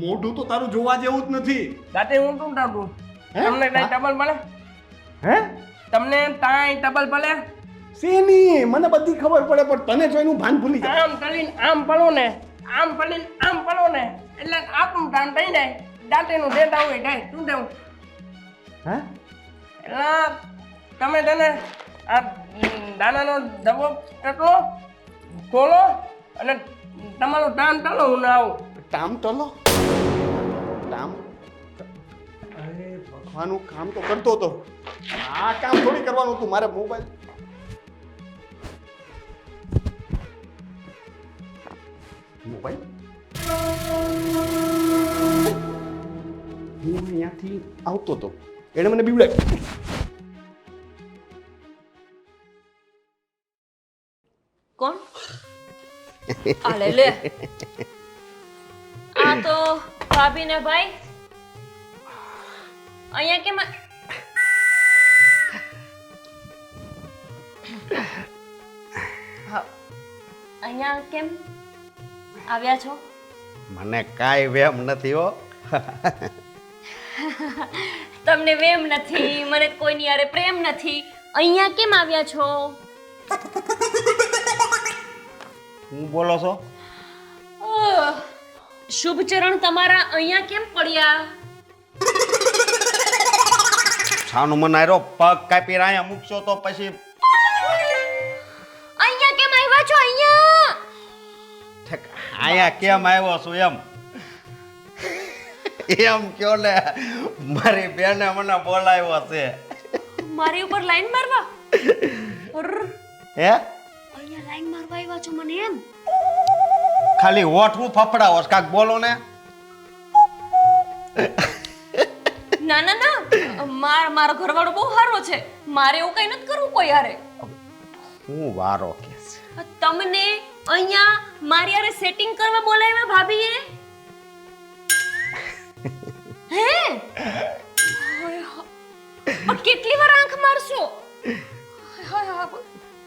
મોઢું તો તારું જોવા જેવું જ નથી. રાતે હું તું ટાટું હે? તમને કઈ ટબલ મળે હે? તમને કાંઈ ટબલ મળે શેની? મને બધી ખબર પડે, પણ તને જોઈનું ભાન ભૂલી જાય. આમ તળીને આમ પડો ને આમ પડીને આમ પડો ને એટલે આપણું ટાણ થઈ જાય દાંતેનું દેતા હોય થાય શું દેવું હે? એટલે તમે તેને આ દાનાનો ડબ્બો ટકલો ખોલો અને તમારું ટાણ ચાલો હું ના આવું ટામ ટલો ટામ. અરે ભગવાનનું કામ તો કરતો હતો, આ કામ થોડી કરવાનું હતું. મારે મોબાઈલ હું અહીંયાથી આવતો હતો, એણે મને બીવડાવ્યો. કોણ? આ લે આ તો ભાભી ને ભાઈ અહીંયા કેમ અહીંયા કેમ આવ્યા છો? મને કાંઈ વેમ નથી હો. તમને વેમ નથી, મને કોઈની હારે પ્રેમ નથી. અહીંયા કેમ આવ્યા છો? હું બોલો છો? શુભ ચરણ તમારા અહીંયા કેમ પડ્યા? છાનું મને આરો પગ કાપી અહીંયા મૂકશો તો પછી અહીંયા કેમ આવ્યા છો? અહીંયા અહીંયા કેમ આવ્યો છું એમ કયો ને. મારી બેને મને બોલાવ્યો છે. મારી ઉપર લાઈન મારવા? હે? અહીંયા લાઈન મારવા આવ્યા છો મને એમ? ખાલી હોઠ હું ફફડાવો છો, કાક બોલો ને. ના ના ના, મારો ઘરવાળો બહુ સારો છે, મારે એવું કઈ નથી કરવું કોઈ હારે. હું વારો કે છે. તમને અહીંયા મારી હારે સેટિંગ કરવા બોલાવ્યા ભાભીએ? હે? પણ કેટલી વાર આંખ મારશો?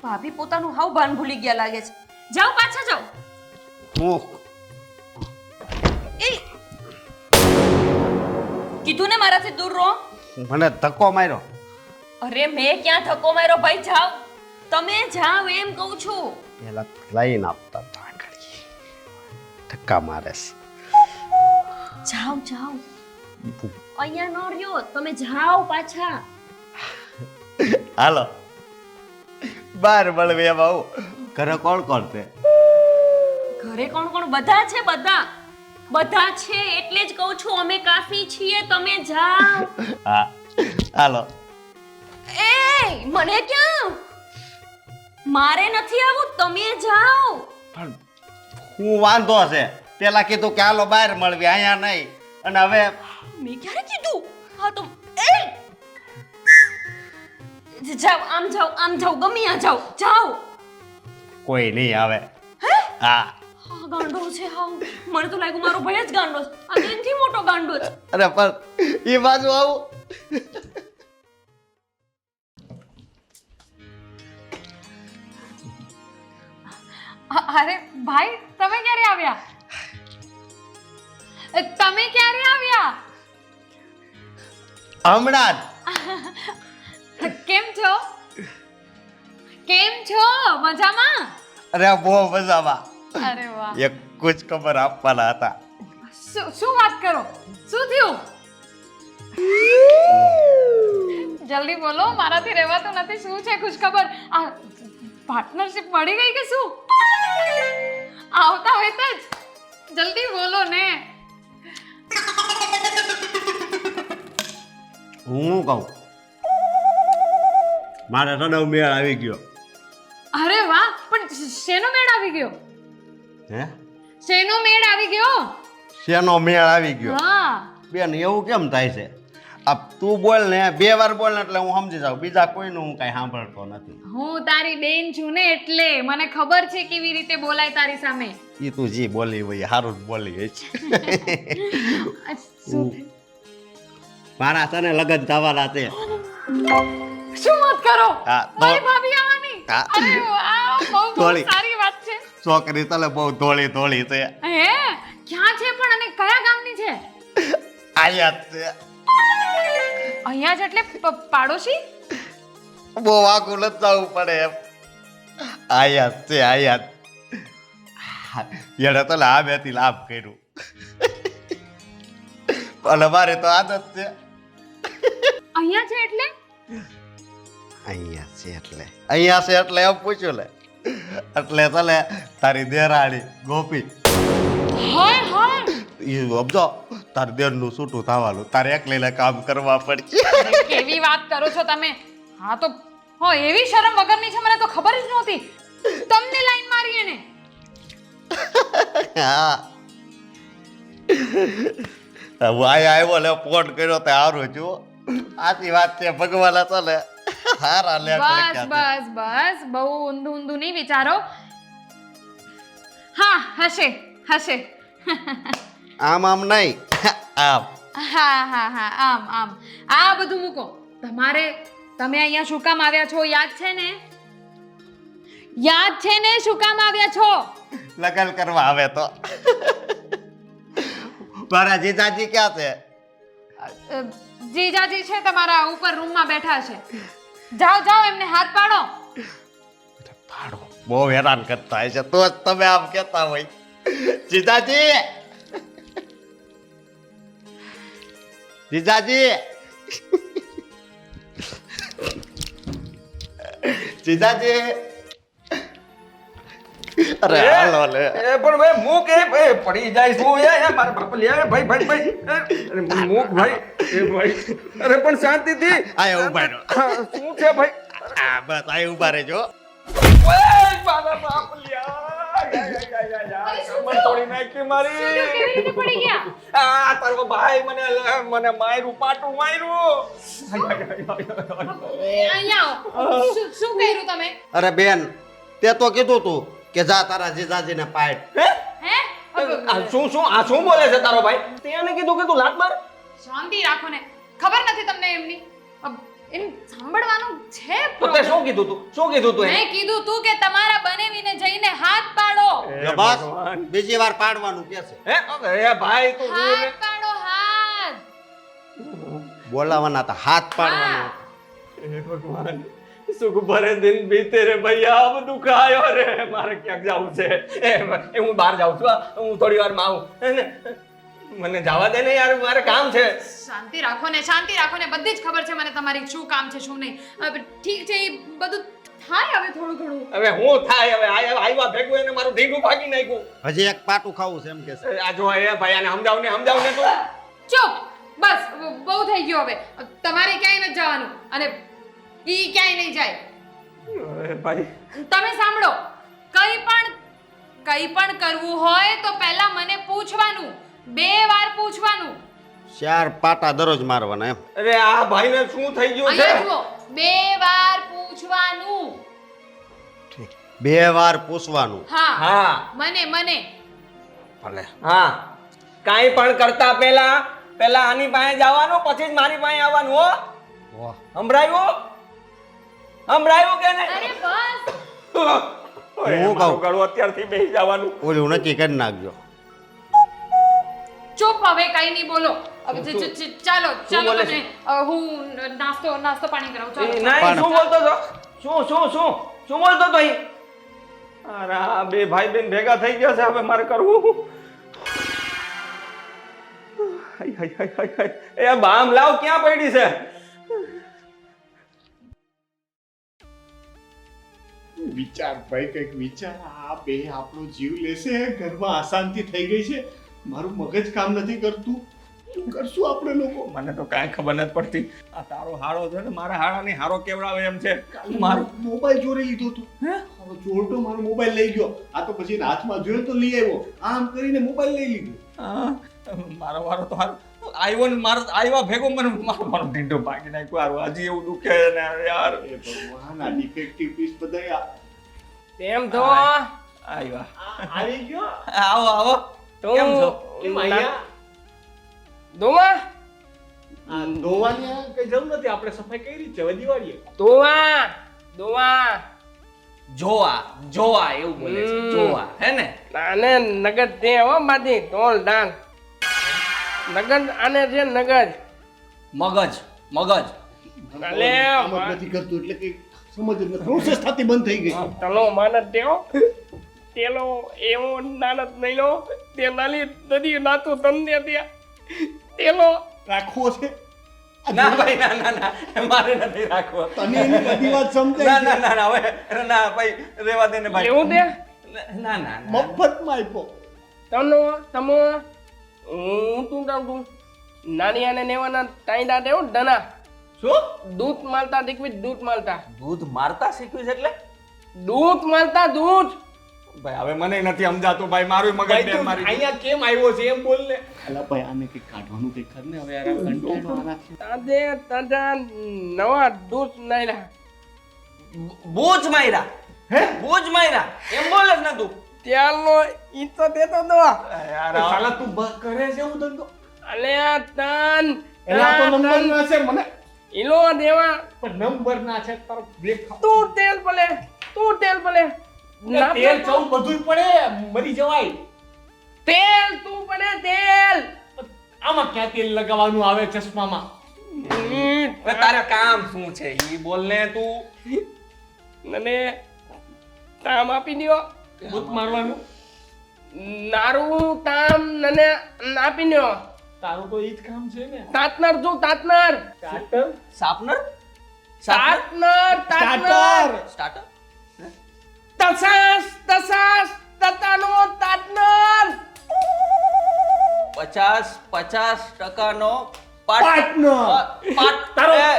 ભાભી પોતાનું હાવ ભાન ભૂલી ગયા લાગે છે. જાઓ, પાછા જાઓ. હું એ કીધું ને મારાથી દૂર રહો. મને ધક્કો માર્યો. અરે મેં ક્યાં ધક્કો માર્યો ભાઈ? જાઓ, તમે જાઓ એમ કહું છું. પેલા લાઈન આપતા હતા ઘડી ધક્કા મારે છે. જાઓ જાઓ, અહીંયા ન રહ્યો, તમે જાઓ પાછા. હાલો બાર મળવે એમ આવું. ઘરે કોણ કોણ છે? ઘરે કોણ કોણ? બધા છે, બધા છે, એટલે જ કહું છું અમે કાફી છીએ, તમે જાઓ. હા હાલો. એ મને ક્યાં? મારે નથી આવું, તમે જાઓ. પણ હું વાંધો છે? પેલા કીધું કે હાલો બહાર મળવી, અહીંયા નહીં. અને હવે મેં ક્યારે કીધું? હા તો એ જાઓ, આમ જાઓ, ગમે ત્યાં જાઓ, જાઓ. કોઈ નહીં આવે. હા હા ગાંડો છે, હા મને તો લાગ્યું મારો ભાઈ જ ગાંડો છે. આ તો એનથી મોટો ગાંડો છે. અરે પણ એ બાજુ આવું. અરે ભાઈ, તમે ક્યારે આવ્યા? તમે ક્યારે આવ્યા? હમણાં કેમ છો? કેમ છો? મજામાં? અરે બહુ મજામાં. અરે વાહ. એક ખુશ ખબર આપવાના હતા. શું વાત કરો? શું થયું? જલ્દી બોલો, મારાથી રહેવાતું નથી. શું છે ખુશખબર? આ પાર્ટનરશિપ મળી ગઈ કે શું? આવતા હોય તો જલ્દી બોલો ને. હું કહું મારે રડવ મેળ આવી ગયો. અરે વાહ, પણ શેનો મેળ આવી ગયો? હે શેનો મેળ આવી ગયો? શેનો મેળ આવી ગયો? હા, બેન એવું કેમ થાય છે? આ તું બોલ ને, 2 વાર બોલ ને એટલે હું સમજી જાઉં. બીજા કોઈનું હું કાંઈ સાંભળતો નથી. હું તારી બેન છું ને, એટલે મને ખબર છે કેવી રીતે બોલાય તારી સામે. ઈ તું જી બોલી હોય સારું જ બોલી હોય છે. શું થયું? મારા તને લગન થવાના છે. શું વાત કરો? હા, મારી ભાભી આવવાની? હા. અરે વાહ, બહુ થોડી. સારી વાત છે. છોકરી તને બહુ ધોળી ધોળી છે. હે, ક્યાં છે પણ અને કયા ગામની છે? આયા જ છે. અહીંયા જ એટલે પાડોશી? બહુ આખું નથી જવું પડે એમ. આયા જ છે, આયા જ. એને તો લાભેથી લાભ કર્યું. અને મારે તો આદત છે. અહીંયા છે એટલે? અહીંયા છે એટલે એમ પૂછ્યું લે. એટલે તને તારી દેરાણી ગોપી હાય હાય, એ સમજો તારી દેરનું છૂટું થવાનું, તારે એકલીને કામ કરવા પડશે. અરે કેવી વાત કરો છો તમે? હા તો હો, એવી શરમ વગરની છે, મને તો ખબર જ નહોતી. તમને લાઈન મારી એને? હા હું આવ્યો લે ફોન કર્યો તે હારું જો. આથી વાત છે ભગવાન હતો ને હારા લે. બસ બસ બસ, બહુ ઊંધું ઊંધું નહીં વિચારો. હા, હશે હશે. આમ આમ નહીં આમ. હા હા હા, આમ આમ. આ બધું મૂકો. તમે અહીંયા શું કામ આવ્યા છો? યાદ છે ને? યાદ છે ને શું કામ આવ્યા છો? લગન કરવા આવે તો. મારા જીજાજી ક્યાં છે? જીજાજી છે તમારા ઉપર રૂમમાં બેઠા છે. જાઓ જાઓ, એમને હાથ પાડો. પાડો બહુ હેરાન કરતા હોય છે, તો જ તમે આમ કહેતા હોય. જીજાજી જીજાજી જીજાજી. અરે હાલો લે. એ પણ ભાઈ મૂક, એ પડી જાય શું? એ મારા બાપા લે ભાઈ ભાઈ ભાઈ. અરે મૂક ભાઈ. એ ભાઈ, અરે પણ શાંતિથી. આયા ઉભા રહો. શું છે ભાઈ? આ બસ આયા ઉભા રહેજો. ઓય મારા બાપ લ્યા. કમર તોડી નાખી મારી. શું થયું? કેવી રીતે પડી ગયા? આ તારો ભાઈ મને માર્યું, પાટું માર્યું. અહીંયા આવો. શું કર્યું તમે? અરે બેન, તે તો કીધું તું કે જા તારા જીજાજીને પાડ. હે? આ શું બોલે છે તારો ભાઈ? તેને કીધું કે તું લાત માર. શાંતિ રાખો ને. ખબર નથી તમને એમની? એમ સાંભળવાનું છે. તો તે શું કીધું તું એને? મેં કીધું તું કે તમારા બનેવીને જઈને હાથ પાડો. બસ બીજી વાર પાડવાનું કે છે. હે? અરે ભાઈ તું હાથ પાડો, હાથ. બોલાવાના હતા, હાથ પાડવાના. હે ભગવાન, સુખ ભરે દિન બીતે રે ભૈયા, આ બધું ખાયો રે. મારે ક્યાંક જવું છે. એ હું બહાર જાઉં છું. હું થોડી વારમાં આવું. મને જવા દે ને યાર, મારે કામ છે. શાંતિ રાખો ને, શાંતિ રાખો ને. બધી જ ખબર છે મને તમારી શું કામ છે શું નહીં. હવે ઠીક છે, એ બધું થાય હવે થોડું ઘણું. હવે હું થાય? હવે આવ્યા ભેગું એને મારું ઢીંગું ભાગી નાખ્યું. હજી એક પાટું ખાવું છે એમ કે છે. આ જો એ ભાઈ આને સમજાવ ને તું. ચૂપ. બસ બહુ થઈ ગયું હવે. તમારે ક્યાંય નથી જવાનું અને ઈ ક્યાંય નહીં જાય. અરે ભાઈ, તમે સાંભળો, કંઈ પણ કરવું હોય તો પહેલા મને પૂછવાનું. 2 વાર પૂછવાનું. 4 પાટા દરરોજ મારવાના એમ. અરે આ ભાઈને શું થઈ ગયું છે? અહીંયા જુઓ, 2 વાર પૂછવાનું. 2 વાર પૂછવાનું. હા હા મને ભલે. હા, કાંઈ પણ કરતા પહેલા આની પાસે જવાનું, પછી જ મારી પાસે આવવાનું. હો, વાહ. સંભળાયું કે નહીં? અરે બસ. ઓય, હું મારું કહું. ગળું અત્યારથી બેસી જવાનું. ઓલું નક્કી કરી નાખજો. ચૂપ, હવે કઈ નહીં બોલો. હવે ચાલો બોલે તમે હું નાસ્તો પાણી કરાવું. ચાલો નહીં, પણ- શું બોલતો હતો? શું બોલતો હતો ઈ? અરે આ બે ભાઈ બેન ભેગા થઈ ગયા છે, હવે મારે કરવું. એ બામ લાવ, ક્યાં પડી છે? વિચાર ભાઈ, કંઈક વિચાર. આ બે આપણો જીવ લેશે, ઘરમાં અશાંતિ થઈ ગઈ છે, મારું મગજ કામ નથી કરતું. શું કરશું આપણે લોકો? મને તો કાંઈ ખબર નથી પડતી. આ તારો હારો છે ને મારા હારાની હારો કેવડાવે એમ છે. મારો મોબાઈલ ચોરી લીધો હતો. મારો ચોરટો મારો મોબાઈલ લઈ ગયો. આ તો પછી હાથમાં જોયો તો લઈ આવ્યો, આમ કરીને મોબાઈલ લઈ લીધો. હા, મારો વારો તો હારો આવ્યો ને મારો આવ્યા ભેગો મને મારો ઢીંઢો ભાગી નાખ્યો. હારું હજી એવું દુખે ને યાર. એ ભગવાન, આ ડિફેક્ટિવ પીસ બધા તેમ તો આવ્યા. આવી ગયો. આવો આવો. તો કેમ છો? કેમ આયા? દોવા આ ધોવાની કઈ જરૂર નથી, આપણે સફાઈ કરી છે, હવે દિવાળીએ. દોવા દોવા જોવા જોવા એવું બોલે છે. જોવા હે ને? આને નગદ દે હો બાજી તોલ દાન નગદ આને છે નગદ મગજ મગજ. અલે કામ જ નથી કરતું એટલે કે સમજ જ નથી, પ્રોસેસ થતી બંધ થઈ ગઈ. તલો માનત દેવો તેલો એવો નાનત નહીં લો તે નાલી નદી નાતું તંદે ત્યાં તેલો રાખવો છે. ના ભાઈ ના ના ના મારે નથી રાખવો. તને એની બધી વાત સમજાય ના છે? ના ના ના હવે ના ભાઈ રેવા દે ને ભાઈ. એવું દે ના ના મફતમાં આપ્યો. તનો તમો હું તું તું નાની આને નેવાના ટાઈડા દેવો ડના શું? દૂધ માલતા દીકવી દૂધ માલતા દૂધ મારતા શીખ્યું છે એટલે? દૂધ માલતા દૂધ ભાઈ હવે મને નથી સમજાતું ભાઈ. મારું મગજ ભાઈ બેન તું મારી. અહીંયા કેમ આવ્યો છે એમ બોલ ને. અલા ભાઈ આને કઈ કાઢવાનું કઈ કર ને હવે યાર, આ કંટાળો આનાથી. તાજે તાજા નવા દૂધ નાયલા બોજ માર્યા. હે? બોજ માર્યા એમ બોલે જ નતું. ત્યારનો ઈ તો દેતો દો યાર સાલા તું કરે છે એવું ધંધો? અલે આ તન એલા તો નંબર ના છે મને, ઈલો દેવા પણ નંબર ના છે તારો બ્રેક. તું તેલ ભલે ના તેલ ચૌ બધુંય પડે, મરી જવાય. તેલ તું બને તેલ આમાં ક્યાં તેલ લગાવવાનું આવે ચશ્મામાં? હવે તારે કામ શું છે ઈ બોલ ને તું. મને તામ આપી દ્યો ભૂત મારવાનું નારું તામ નને આપી દ્યો તારું તો ઈ જ કામ છે ને. તાતનર જો તાતનર સ્ટાર્ટર સાપનર તાતનર સ્ટાર્ટર તસાસ તતાનો તાતનર 50% પાર્ટનર. તારો એને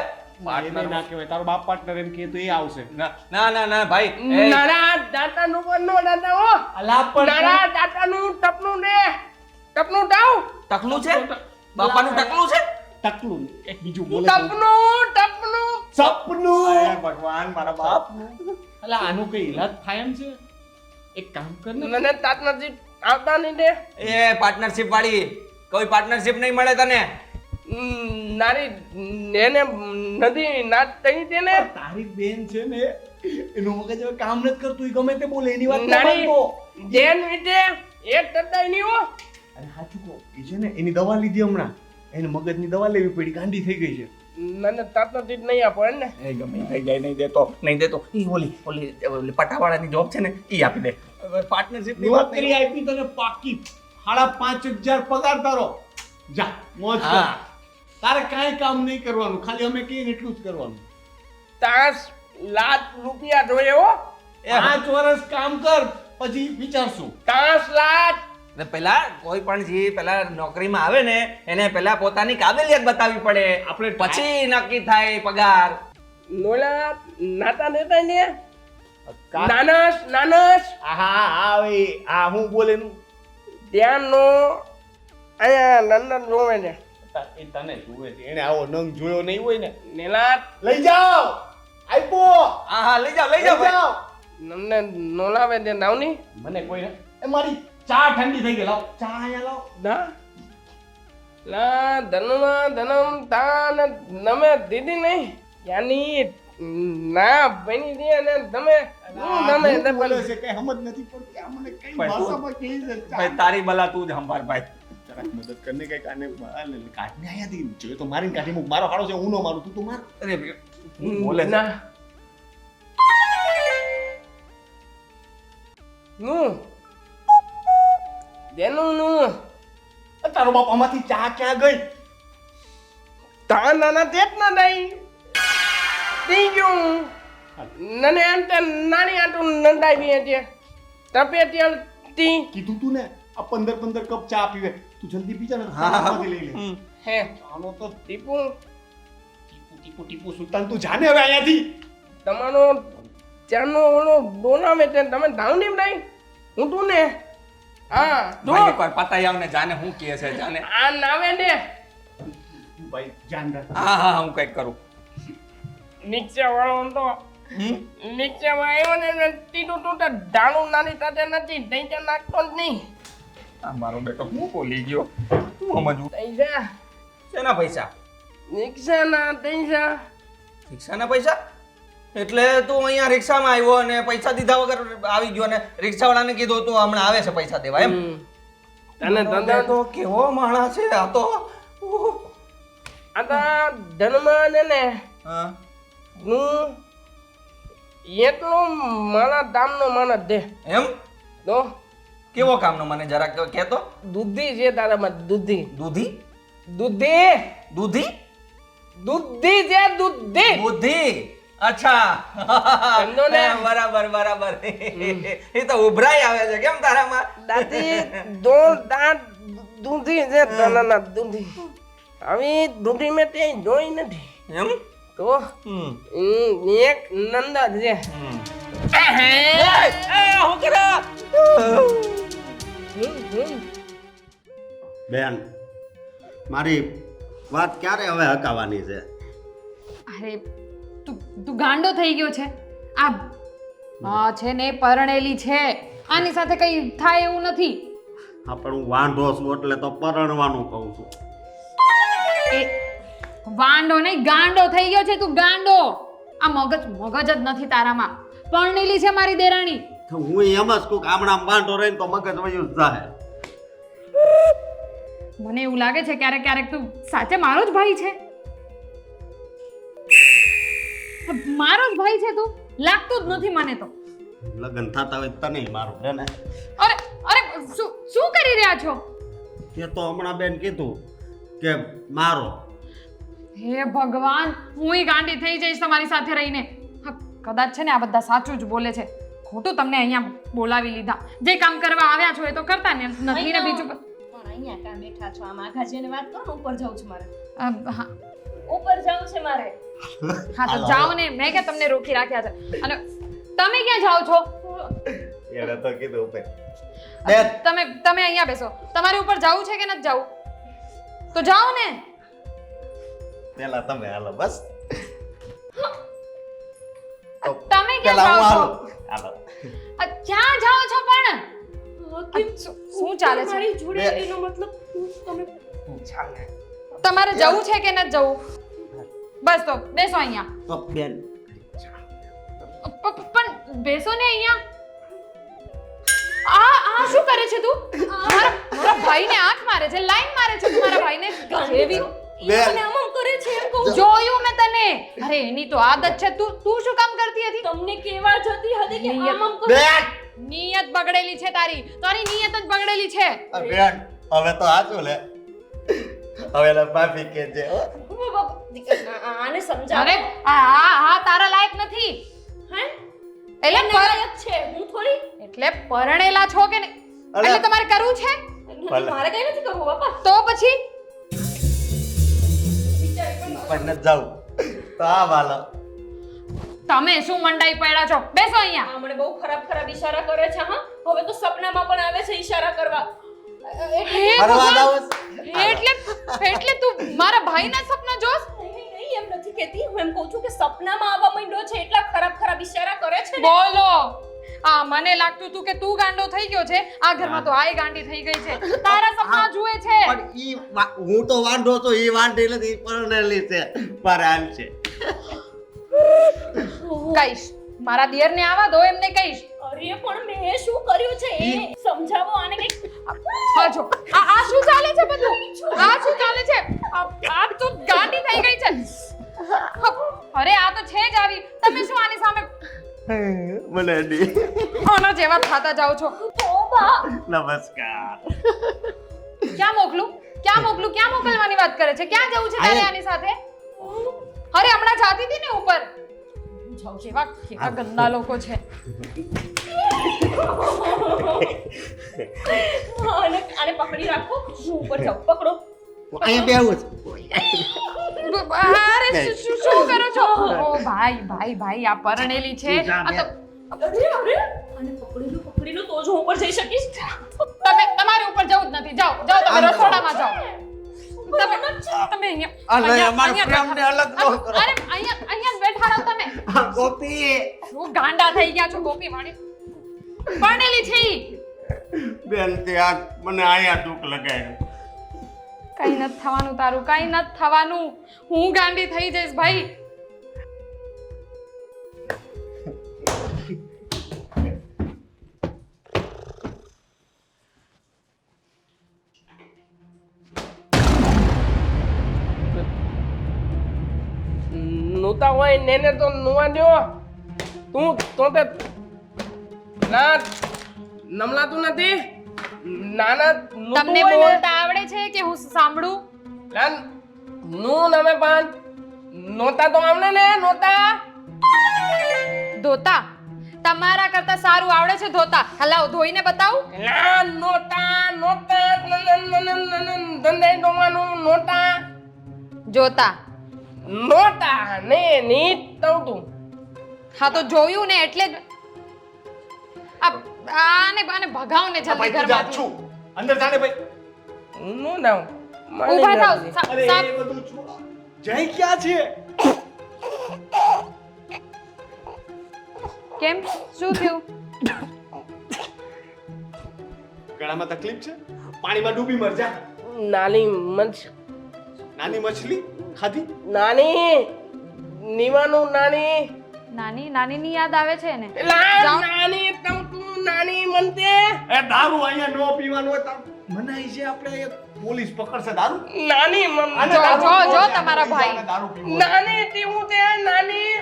પાર્ટનર ના કહેવાય, તારો બાપ પાર્ટનર એમ કહે તો એ આવશે. ના ના ના ભાઈ એ, નારા દાતાનું બનો દાતા હો અલા પણ નારા દાતાનું ટપનું દે ટપનું ડાવ ટકલું છે બાપાનું ટકલું છે. ટકલું એક બીજું બોલે તો. ટપનું સપનું. અરે ભગવાન મારા બાપ. અલા આનું કઈ ઈલાજ થાય એમ છે? એક કામ કર ને, મને તાતનરજી આવતા નહીં દે એ પાર્ટનરશિપ વાળી કોઈ પાર્ટનરશિપ નહીં મળે તને. નારી એને નદી નાચ તઈ દે ને તારી બેન છે ને એનું મગજ હવે કામ નથી કરતું, ઈ ગમે તે બોલે એની વાત ના નારી માનતો. જેન વિતે એક તડાઈ નહીં હો અને સાચું કહું, ઈ છે ને એની દવા લીધી હમણાં, એને મગજની દવા લેવી પડી, ગાંડી થઈ ગઈ છે. મને તાતનરજી નહીં આપો ને એ ગમે થઈ જાય નહીં દેતો ઈ ઓલી પટાવાળાની જોબ છે ને ઈ આપી દે. પાર્ટનરશિપ ની વાત નોકરી આપી તને પાકી 5,500 પગાર તારો. જા મોજ કર. હા. તારે કાંઈ કામ નહીં કરવાનું, ખાલી અમે કહીએ ને એટલું જ કરવાનું. તાસ લાખ રૂપિયા જોઈએ હો 5 વર્ષ કામ કર પછી વિચારશું. તાસ લાખ ને પેલા કોઈ પણ જે પેલા નોકરીમાં આવે ને એને પેલા પોતાની કાબેલિયત બતાવવી પડે. આપણે પછી નક્કી થાય પગાર. નોલા નાતા દેતા ને નાનસ હા હવે આ હું બોલે નું ધ્યાનનો અહીંયા નંદન જોવે છે એ તને જુએ છે, એને આવો નંગ જોયો નહીં હોય ને. નીલાત લઈ જાઓ, આપ્યો. હા લઈ જાઓ ભાઈ. નંદન નોલાવે તે નાવની મને કોઈ ને એ મારી ચા ઠંડી થઈ ગઈ, લાવ ચા અહીંયા લાવ. ના લા ધનમ તાન નમે દીદી નહીં યાની ના બની દે ને તમે તમે હું બોલે છે કઈ સમજ નથી પડતી, આ મને કઈ ભાષામાં કહે છે. ભાઈ તારી બલા તું જ સંભાળ ભાઈ. જરાક મદદ કરને કઈ કાને કાઢને આયાથી જો તો મારીને કાઢી મૂક. મારો હાડો છે, હું નો મારું, તું તો માર. અરે હું બોલે છે. ના નું જેનું નું તારો બાપ આમાંથી ચા ક્યાં ગઈ? તા નાના તેજ ના દઈ તી ગયું નને અંતે નાની આટું નંદાવી હતી તપે ત્યાં તી કીધું તું ને આ 15 કપ ચા પીવે. તું જલ્દી પી જા ને. હા, હા. આમાંથી લઈ લે. હે આનો તો ટીપુ ટીપુ સુલતાન તું જાને હવે અહીંયાથી. તમારો ચાનો ઓલો બોલાવે તે તમે ધાવ નહીં નહીં હું તું ને હા જો ભાઈ એકવાર પતાઈ આવ ને જાને હું કહે છે જાને. આ નાવે ને ભાઈ ધ્યાન રાખ. હા હા હું કંઈક કરું. નીચે વાળો તો નીચે આવ્યો ને તીટું તૂટે ડાળું નાની સાથે નથી દઈ નાખતો જ નહીં આ મારો બેટો હું બોલી ગયો હું સમજવું. પૈસા શેના પૈસા? રિક્ષાના પૈસા રિક્ષાના પૈસા? એટલે તું અહીંયા રિક્ષામાં આવ્યો અને પૈસા દીધા વગર આવી ગયો અને રિક્ષાવાળાને કીધું તું હમણાં આવે છે પૈસા દેવા એમ? તને મારો ધંધા બેટો કેવો માણસ છે આ તો. આ તો ધનમાં ને હા હું એટલો મારા દામનો માણસ દે એમ? તો કેવો કામનો મને જરાક કહેતો. દૂધી છે તારામાં દૂધી દૂધી? દૂધી દૂધી? દૂધી છે દૂધી બુદ્ધિ. અચ્છા સમજો ને? બરાબર બરાબર એ તો ઉભરાઈ આવે છે કેમ તારામાં? દાદી દો દાંત દૂધી છે તનાના દૂધી આવી દૂધી મેં તે જોઈ નથી એમ? તો હમ. એક નંદા છે હું કરે? બેન મારી વાત ક્યારે હવે હકાવાની છે? અરે તું ગાંડો થઈ ગયો છે. આ છે ને પરણેલી છે, આની સાથે કઈ થાય એવું નથી. હા પણ હું વાંઢો છું એટલે તો પરણવાનું કહું છું. એ વાંડો નહીં ગાંડો થઈ ગયો છે તું, ગાંડો. આ મગજ જ નથી તારામાં. પરણેલી છે મારી દેરાણી. તો હું એમ જ કહું કે હમણાં વાંઢો રહીને તો મગજ વયું જ જાહે. મને એવું લાગે છે ક્યારેક ક્યારેક તું સાચે મારો જ ભાઈ છે. મારો જ ભાઈ છે તું, લાગતું જ નથી મને તો. લગ્ન થતા હોય તને મારું હે ને? અરે અરે શું કરી રહ્યા છો? તે તો હમણાં બેન કીધું કે મારો. હે ભગવાન, હુંય ગાંડી થઈ જઈશ તમારી સાથે રહીને. હા, કદાચ છે ને આ બધા સાચું જ બોલે છે. ખોટું તમને અહીંયા બોલાવી લીધા. જે કામ કરવા આવ્યા છો એ તો કરતા ને નથી ને બીજું. પણ અહીંયા કાં બેઠા છો? આમ આઘાજીને વાત કરો ને, ઉપર જાઉં છું મારે. હા ઉપર જાઉં છે મારે. હા તો જાઓ ને, મેં કે તમને રોકી રાખ્યા છે. અને તમે ક્યાં જાઓ છો? એને તો કીધું બે તમે અહીંયા બેસો. તમારે ઉપર જાવું છે કે નથી જાવું? તો જાઓ ને. પેલા તમે હાલો બસ. તમે ક્યાં પેલા હું જાઓ છો? હાલો. ક્યાં જાઓ છો પણ? શું ચાલે છે? મારી જોડે એનો મતલબ તમે તમારે જવું છે કે નથી જવું? બસ તો બેસો અહીંયા. તો બેન પણ બેસો ને અહીંયા. આ શું કરે છે તું? મારા ભાઈને આંખ મારે છે, લાઈન મારે છે તું મારા ભાઈને. જેવી મને આમ કરે છે એમ કહું. જોયું મેં તને. અરે એની તો આદત છે. તું શું કામ કરતી હતી? તમને કેવા જતી હતી કે આમ આમ કરે. બેન નિયત બગડેલી છે તારી નિયત જ બગડેલી છે. બેન હવે તો હાચું લે. હવે લે માફી કહેજે હો. આને અરે સમજાવો. આ તારા લાયક નથી. હે? એટલે લાયક છે હું થોડી. એટલે પરણેલા છો કે નહીં? એટલે તમારે કરવું છે મારે કઈ નથી કરવું બાપા. તો પછી પણ ન જાઉં તો આ વાલો. તમે શું મંડાઈ પડ્યા છો? બેસો અહીંયા. આ મને બહુ ખરાબ ખરાબ ઈશારા કરે છે. હા, હવે તો સપનામાં પણ આવે છે ઈશારા કરવા. હે ફરવા ભગવાન! જાવ એટલે તું મારા ભાઈના સપના જોસ? નહીં, એમ નથી કહેતી. હું એમ કહું છું કે સપનામાં આવવા માંડ્યો છે એટલા ખરાબ ખરાબ ઈશારા કરે છે ને. બોલો. મને લાગતું તું કે તું ગાંડો થઈ ગયો છે. આ ઘરમાં તો આય ગાંડી થઈ ગઈ છે. તારા સપના જુએ છે. પણ હું તો વાંઢો છું ઈ વાંઢી નથી પરણેલી છે પરાન છે. કહીશ મારા દિયરને આવા દો, એમને કહીશ. અરે પણ મેં શું કર્યું છે એ સમજાવો આને કંઈક. હા જો આ શું ચાલે છે બધું? આ શું ચાલે છે? આ તો ગાંડી થઈ ગઈ છે. અરે આ તો છે જ આવી. તમે શું આની સામે મને નહીં. આના જેવા ખાતા જાઓ છો? તોબા. નમસ્કાર. ક્યાં મોકલું? ક્યાં મોકલું, ક્યાં મોકલવાની વાત કરે છે? ક્યાં જવું છે તારે આની સાથે? અરે હમણાં જાતી હતી ને ઉપર. કેવા કેવા ગંદા લોકો છે. આને પકડી રાખો, હું ઉપર જાઉં. પકડો. અહીંયા બેહું છું. અરે શું કરો છો? ઓ ભાઈ આ પરણેલી છે. આ તો આને પકડી લો તો જ હું ઉપર જઈ શકીશ. તમારે ઉપર જવું જ નથી. જાઓ તમે રસોડામાં જાઓ. તમે અહીંયા અલગ ન કરો. અરે અહીંયા જ બેઠા રહો તમે. ગોપી શું ગાંડા થઈ ગયા છો ગોપી વાળી? પરણેલી છે ઈ. બેન તે આ મને અહીંયા દુઃખ લગાવ્યું. કઈ નથી થવાનું તારું, કઈ નથી થવાનું. હું ગાંડી થઈ જઈશ ભાઈ. નોતા હોય નેને તો નુવા દ્યો. તું તો તે ના નમલાતું નથી. નાના તમને બોલતા આવડે છે કે હું સાંભળું? ના નું નમે પાન નોતા તો આવડે ને નોતા. ધોતા તમારા કરતા સારું આવડે છે ધોતા. હલાવ ધોઈને બતાવું. ના નોતા ધંધે ડોવાનું નોતા જોતા. નોતા ને ની તું. હા તો જોયું ને એટલે જ આને ભગાવ ને જલ્દી ભાઈ તું જા ઘરમાંથી. છું અંદર જાને ભાઈ. હું નો દાઉં. ઊભા થાવ. અરે એ બધું છું. જય ક્યાં છે? કેમ શું થયું? ગળામાં તકલીફ છે? પાણીમાં ડૂબી મર જા. નાની નાની મછલી ખાધી? નાની નીવાનું નાની નાની યાદ આવે છે ને? લા નાની તું નાની મનતે એ દારૂ અહીંયા નો પીવાનું હોય તો મનાઈ છે. આપણે એક પોલીસ પકડશે દારૂ. નાની મન આને જો, દારૂ જો, પીવો જો છે, તમારા આને ભાઈ. દારૂ પીવો છે. નાની તીવું તે નાની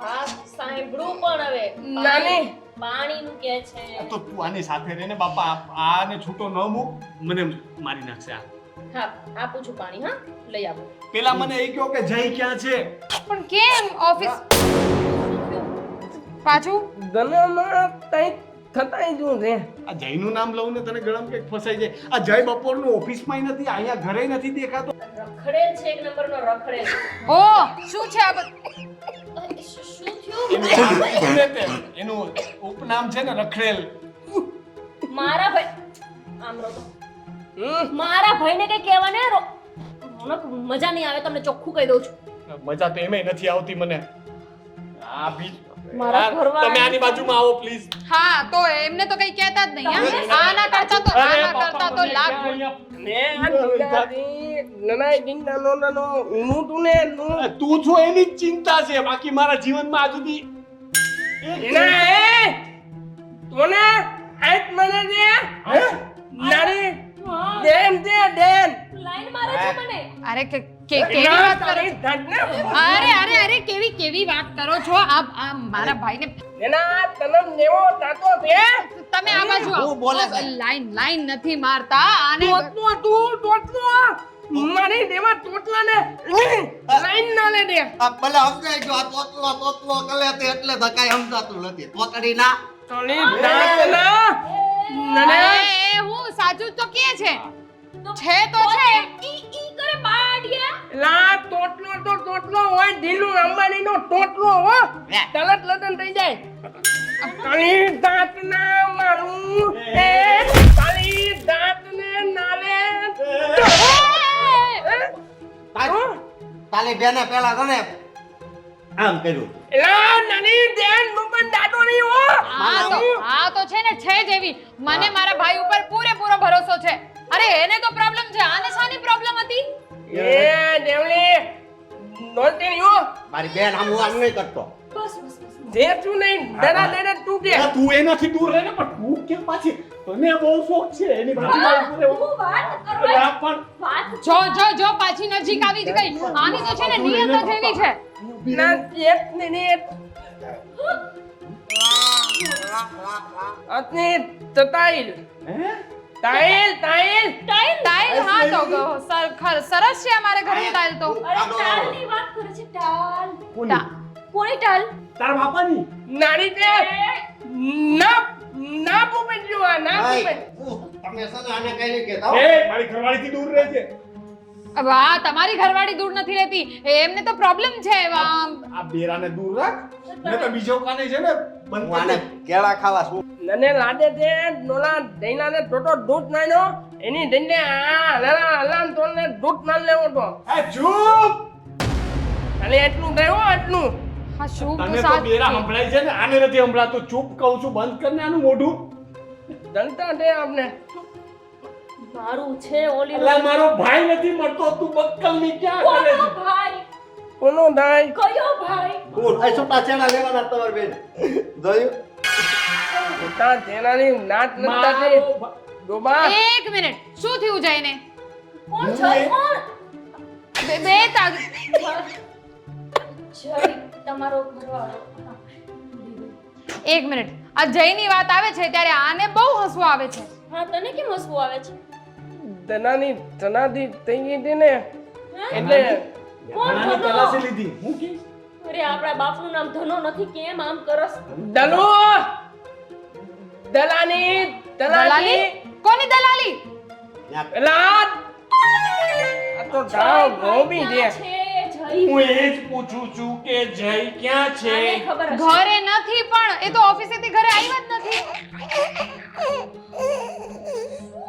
હા સાંભળું પણ હવે નાની પાણીનું કે છે. તો તું આની સાથે રહીને બાપા આને છૂટો ન મૂક, મને મારી નાખશે આ. હા આપું છું પાણી. હા લઈ આવો. પેલા મને એ કહો કે જય ક્યાં છે? પણ કેમ ઓફિસ પાછું? ગનામાં તઈ થતાય જો રે આ જયનું નામ લઉં ને તને ગળામાં કંઈક ફસાઈ જાય. આ જય બપોરનું ઓફિસમાંય નથી, અહીંયા ઘરે નથી દેખાતો. રખડેલ છે, એક નંબરનો રખડેલ. ઓ શું છે આ બધું? શું થયું? એનું ઉપનામ છે ને રખડેલ. મારા ભાઈ આમ રોકો. મારા ભાઈને કઈ કહેવા ને મજા નહીં આવે. તમને ચોખ્ખું કહી દઉં છું. મજા તો એમેય નથી આવતી મને. આ બી મારા ઘરવાળા- તમે આની બાજુમાં આવો પ્લીઝ. હા તો એમને તો કઈ કહેતા જ નહીં. હા? આના કરતા તો લાખ ને આ દીદારી નનાઈ દિંડા નો નનો હું તું ને નું તું છો એની જ ચિંતા છે, બાકી મારા જીવનમાં આજ સુધી એના એ તોને આઈત મને દે નારી દેન લાઈન મારે છે મને. અરે કેવી વાત કરો છો? ધડને અરે કેવી વાત કરો છો? આ મારા ભાઈને એના તનમ નેવો તાતો છે તમે આ બાજુ આવો. હું બોલે છે? લાઈન નથી મારતા આને. ટોટલો મારી દેવા ટોટલા ને લાઈન ના લે દે આ ભલે સમજાય ગયો, આ તોતલો કરે તે એટલે તો કાંઈ સમજાતું નથી. તોતડી ના તલી દાંત ના નને એ હું સાચું જ તો કહે છે. છે તો છે. ઈ કરે બાડિયા. લા ટોટલો હોય ઢીલું અંબાણી નો ટોટલો હો તલત લટન થઈ જાય તલી દાંત ના મારું એ તલી દાંત ને નાલે તાલી બેને પેલા ગણે આમ કર્યું. લા નાની દેન નુબન દાડો નહીં હો આ તો છે ને છે જેવી. મને મારા ભાઈ ઉપર પૂરેપૂરો ભરોસો છે. અરે એને તો પ્રોબ્લેમ છે, આને શાની પ્રોબ્લેમ હતી? એ દેવલી નોંધી યુ મારી બેન આમ નહીં કરતો. જે તું નહીં ડરા તૂટે અરે તું એનાથી દૂર રહે ને, પણ તું કેમ પાછી? તને બહુ શોખ છે એની બાજુમાં ઊભું રહેવું. હું વાત અરે કરવા આ પણ વાત જો પાછી નજીક આવી જ ગઈ. આની તો છે ને નિયત જ એવી છે. ના એક મિનિટ અતની તતાઈલ હે? ટાઈલ ટાઈલ ટાઈલ હા તો સરસ છે અમારે ઘરનું ટાઈલ તો અરે ટાલની વાત કરે છે ટાલ કોની? કોની ટાલ તારા બાપાની નાની તે ના ના પૂપે જો ના પૂપે તમે છે ને આને કઈ નહીં કહેતા હો. મારી ઘરવાળીથી દૂર રહેજે. વાહ તમારી ઘરવાળી દૂર નથી રહેતી એમને તો પ્રોબ્લેમ છે આ બેરાને દૂર રાખ. ને તો બીજો કાને છે ને બંધ હું આને કરી દે. કેળા ખાવા છું. નને લાડે તે નોલા દઈનાને ટોટો દૂધ નાનો એની દઈને આ લલા અલાન તોને દૂધ નાલ લેવો તો એ ચૂપ. અને એટલું થયો એટલું હા શું તને તો સાથ બેરા સંભળાય છે ને આને નથી સંભળાતું. ચૂપ કહું છું, બંધ કરને આનું મોઢું. દલતા દે આપને મારું છે ઓલી અલા મારો ભાઈ નથી મળતો, તું બક્કલની ક્યાં કરે છે? કોનો ભાઈ કોનો દાય કયો ભાઈ આ છૂટા છેડા લેવાના તમારે બેન. જોયું? ઉતા તેનાની નાચ નતા મારો તે ભા- ડોબા એક મિનિટ શું થયું જઈને કોણ હું છે એ- કોણ બે જય તમારો ઘરવાળો એક મિનિટ આ જયની વાત આવે છે ત્યારે આને બહુ હસવું આવે છે હા તને કેમ હસવું આવે છે તનાની તનાથી થઈ ગઈ હતી ને એટલે કોણ ઘણાની ધનો? તલાશી લીધી. હું કે? અરે આપણા બાપનું નામ ધનો નથી કેમ આમ કરસ દલુ દલાની દલાલી કોની દલાલી લાડ આ તો ડાવ ગોબી દે ક્યાં છે જય હું એ જ પૂછું છું કે જય ક્યાં છે? આને ખબર હશે ઘરે નથી પણ એ તો ઓફિસેથી ઘરે આવ્યા જ નથી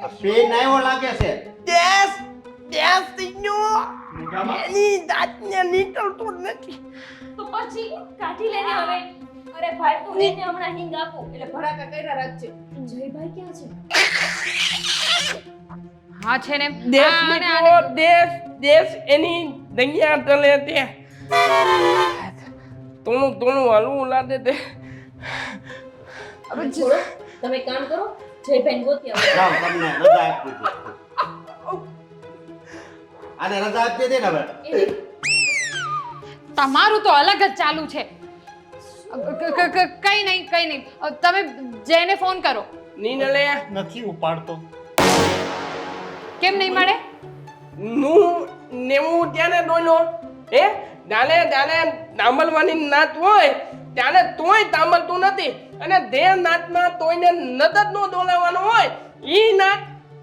આ પેન આવ્યો લાગે છે. દેશ દેશ તીન્યો મોઢામાં? એની દાંતને નીકળતું જ નથી તો પછી કાઢી લેને હવે અરે ભાઈ તું એને હમણાં હિંગ આપો એટલે ભડાકા કર્યા રાખજે જયભાઈ ક્યાં છે હા છે ને દેશ આ અને નીકળો દેશ દેશ એની દંગિયા તલે તે તોનું તોનું હલવું લાદે તે હવે છોડો તમે એક કામ કરો જયભાઈ ગોતી આવો જાઓ, તમને રજા આપી દઉં. આને રજા આપી દે ને હવે. એને તમારું તો અલગ જ ચાલુ છે કઈ નહીં તમે જયને ફોન કરો નીનલે નથી ઉપાડતો. કેમ નહીં મળે નું નેવું ત્યાંને ડોલો હે ડાલે ડાલે તાંબલવાની નાત હોય ત્યારે તોય તાંબલતું નથી અને દે નાતમાં તોયને નત જ નો ડોલાવાનો હોય ઈ નાત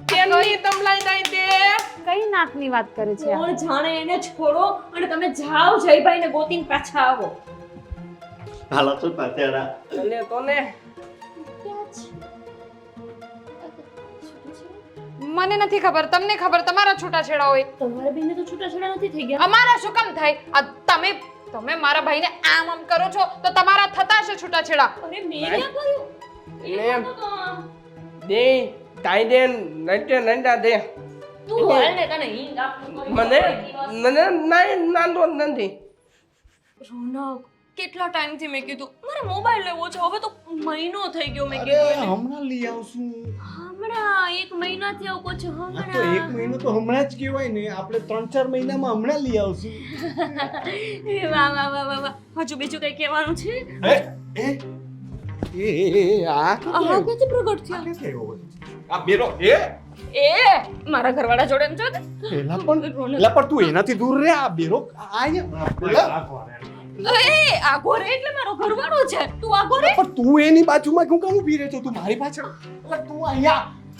તેની તમલાઈ જાય તે કઈ નાકની વાત કરે છે આ? કોણ જાણે એને છોડો અને તમે જાઓ જયભાઈ ને ગોતીને પાછા આવો હાલો છૂટા છેડા. એટલે તો ને મને નથી ખબર તમને ખબર તમારા છૂટાછેડા હોય તમારા બેને તો છૂટાછેડા નથી થઈ ગયા અમારા શું કામ થાય આ તમે મારા ભાઈને આમ આમ કરો છો તો તમારા થતા છે છૂટાછેડા અરે મેં ક્યાં કર્યું એટલે એ તો આમ. દે તાઈ દે નટે નંડા દે તું હાલ ને તને હિંગ આપું મને મને નાય નાંદો નથી રોનક કેટલા ટાઈમથી મેં કીધું મારે મોબાઈલ લેવો છે હવે તો મહિનો થઈ ગયો મેં કીધું એને. હમણાં લઈ આવશું. હમણાં એક મહિનાથી આવું કહું છું આ તો એક હમણાં મહિનો તો હમણાં જ કહેવાય ને. આપણે 3-4 મહિનામાં હમણાં લઈ આવશું. વાહ વાહ વાહ વાહ વાહ હજુ બીજું કઈ કહેવાનું છે આ આમાં ક્યાંથી પ્રગટ થયા ક્યાંથી આવ્યો હોય? આ બેરો એ મારા ઘરવાળા જોડે એમ છો ને? એલા પણ તું એનાથી દૂર રહે. આ બેરો એ આગો રે એટલે મારો ઘરવાળો છે તું આગો રે પણ તું એની બાજુમાં શું કામ ઊભી રહે છો? તું મારી પાછળ. એટલે તું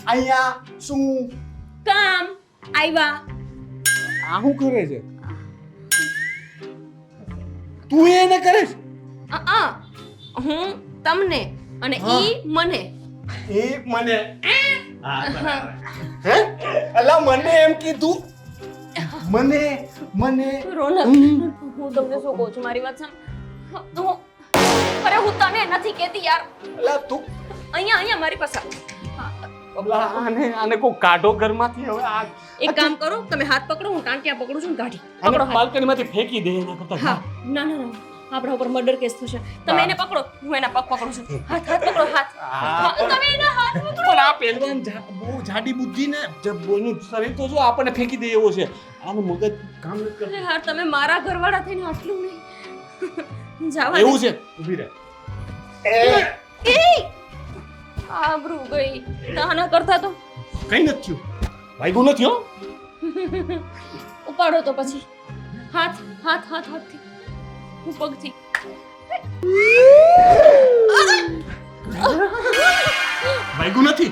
અહીંયા શું કામ આવ્યા આ શું કરે છે? તું એને કરે છે? હું તમને અને ઈ મને એ મને હે અલા મને એમ કીધું મને રોનક હું તમને શું કહું છું મારી વાત સાંભળ અરે હું તને નથી કહેતી યાર અલા તું અહીંયા મારી પાસે અલા આને કો કાઢો ઘરમાંથી હવે. આ એક કામ કરો તમે હાથ પકડો હું ટાંટિયા પકડું છું ને કાઢી આને પકડો હાથ બાલ્કનીમાંથી ફેંકી દે એના કરતા. હા ના આપણા ઉપર મર્ડર કેસ થશે તમે એને પકડો હું એના પગ પકડું છું હાથ પકડો હાથ હા, તમે એના હાથ પકડો પણ આ પહેલવાન બહુ જાડી બુદ્ધિ ને એનું શરીર તો જો આપણને ફેંકી દે એવો છે. આનું મગજ કામ નથી કરતું. અરે યાર તમે મારા ઘરવાળા થઈને આટલું નહીં જાવા એવું છે. ઊભી રહે. એ આબરૂ ગઈ નાના કરતા તો કઈ નથી થયું વાગ્યું નથી હો ઉપાડો તો પછી હાથથી હું પગથી વાગ્યું નથી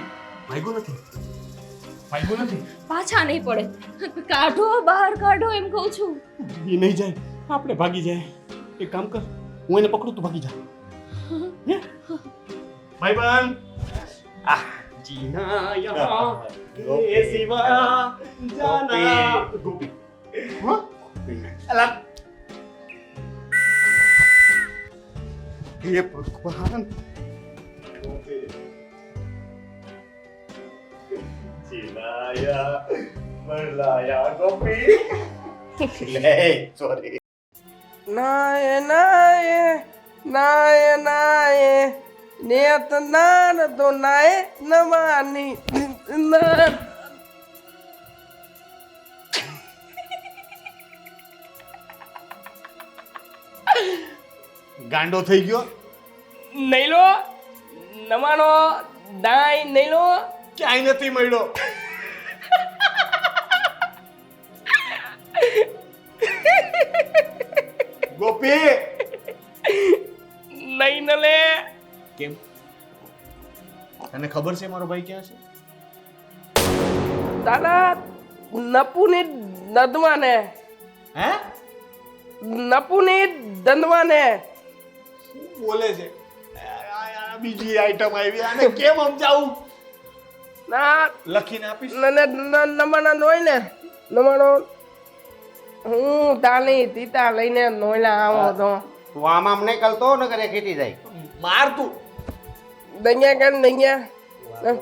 પાછા નહીં પડે કાઢો બહાર કાઢો એમ કહું છું એ નહીં જાય આપણે ભાગી જાય એક કામ કર હું એને પકડું તું ભાગી જા ભાઈબંધ જીના યહાં એ સિવા જાના ગોપી હા અલા હે ભગવાન જીનાયા મરલાયા ગોપી લે સોરી નાય નેત નાર તો નાય નમાની નાર ગાંડો થઈ ગયો નહીં લો નમાનો દાય નહીં લો ક્યાંય નથી મળ્યો ગોપી નહીં ન લે કેમ તને ખબર છે મારો ભાઈ ક્યાં છે તારા નપુની દદવાને હે નપુની દંદવાને શું બોલે છે આ બીજી આઈટમ આવી આને કેમ સમજાવું ના લખીને આપીશ નમાના નોય ને નમાનો હું તાલી તીતા લઈને નોયલા આવો તો તું આમ આમ નહીં કલતો ને કરે ખેતી જાય માર તું દૈયા કર દૈયા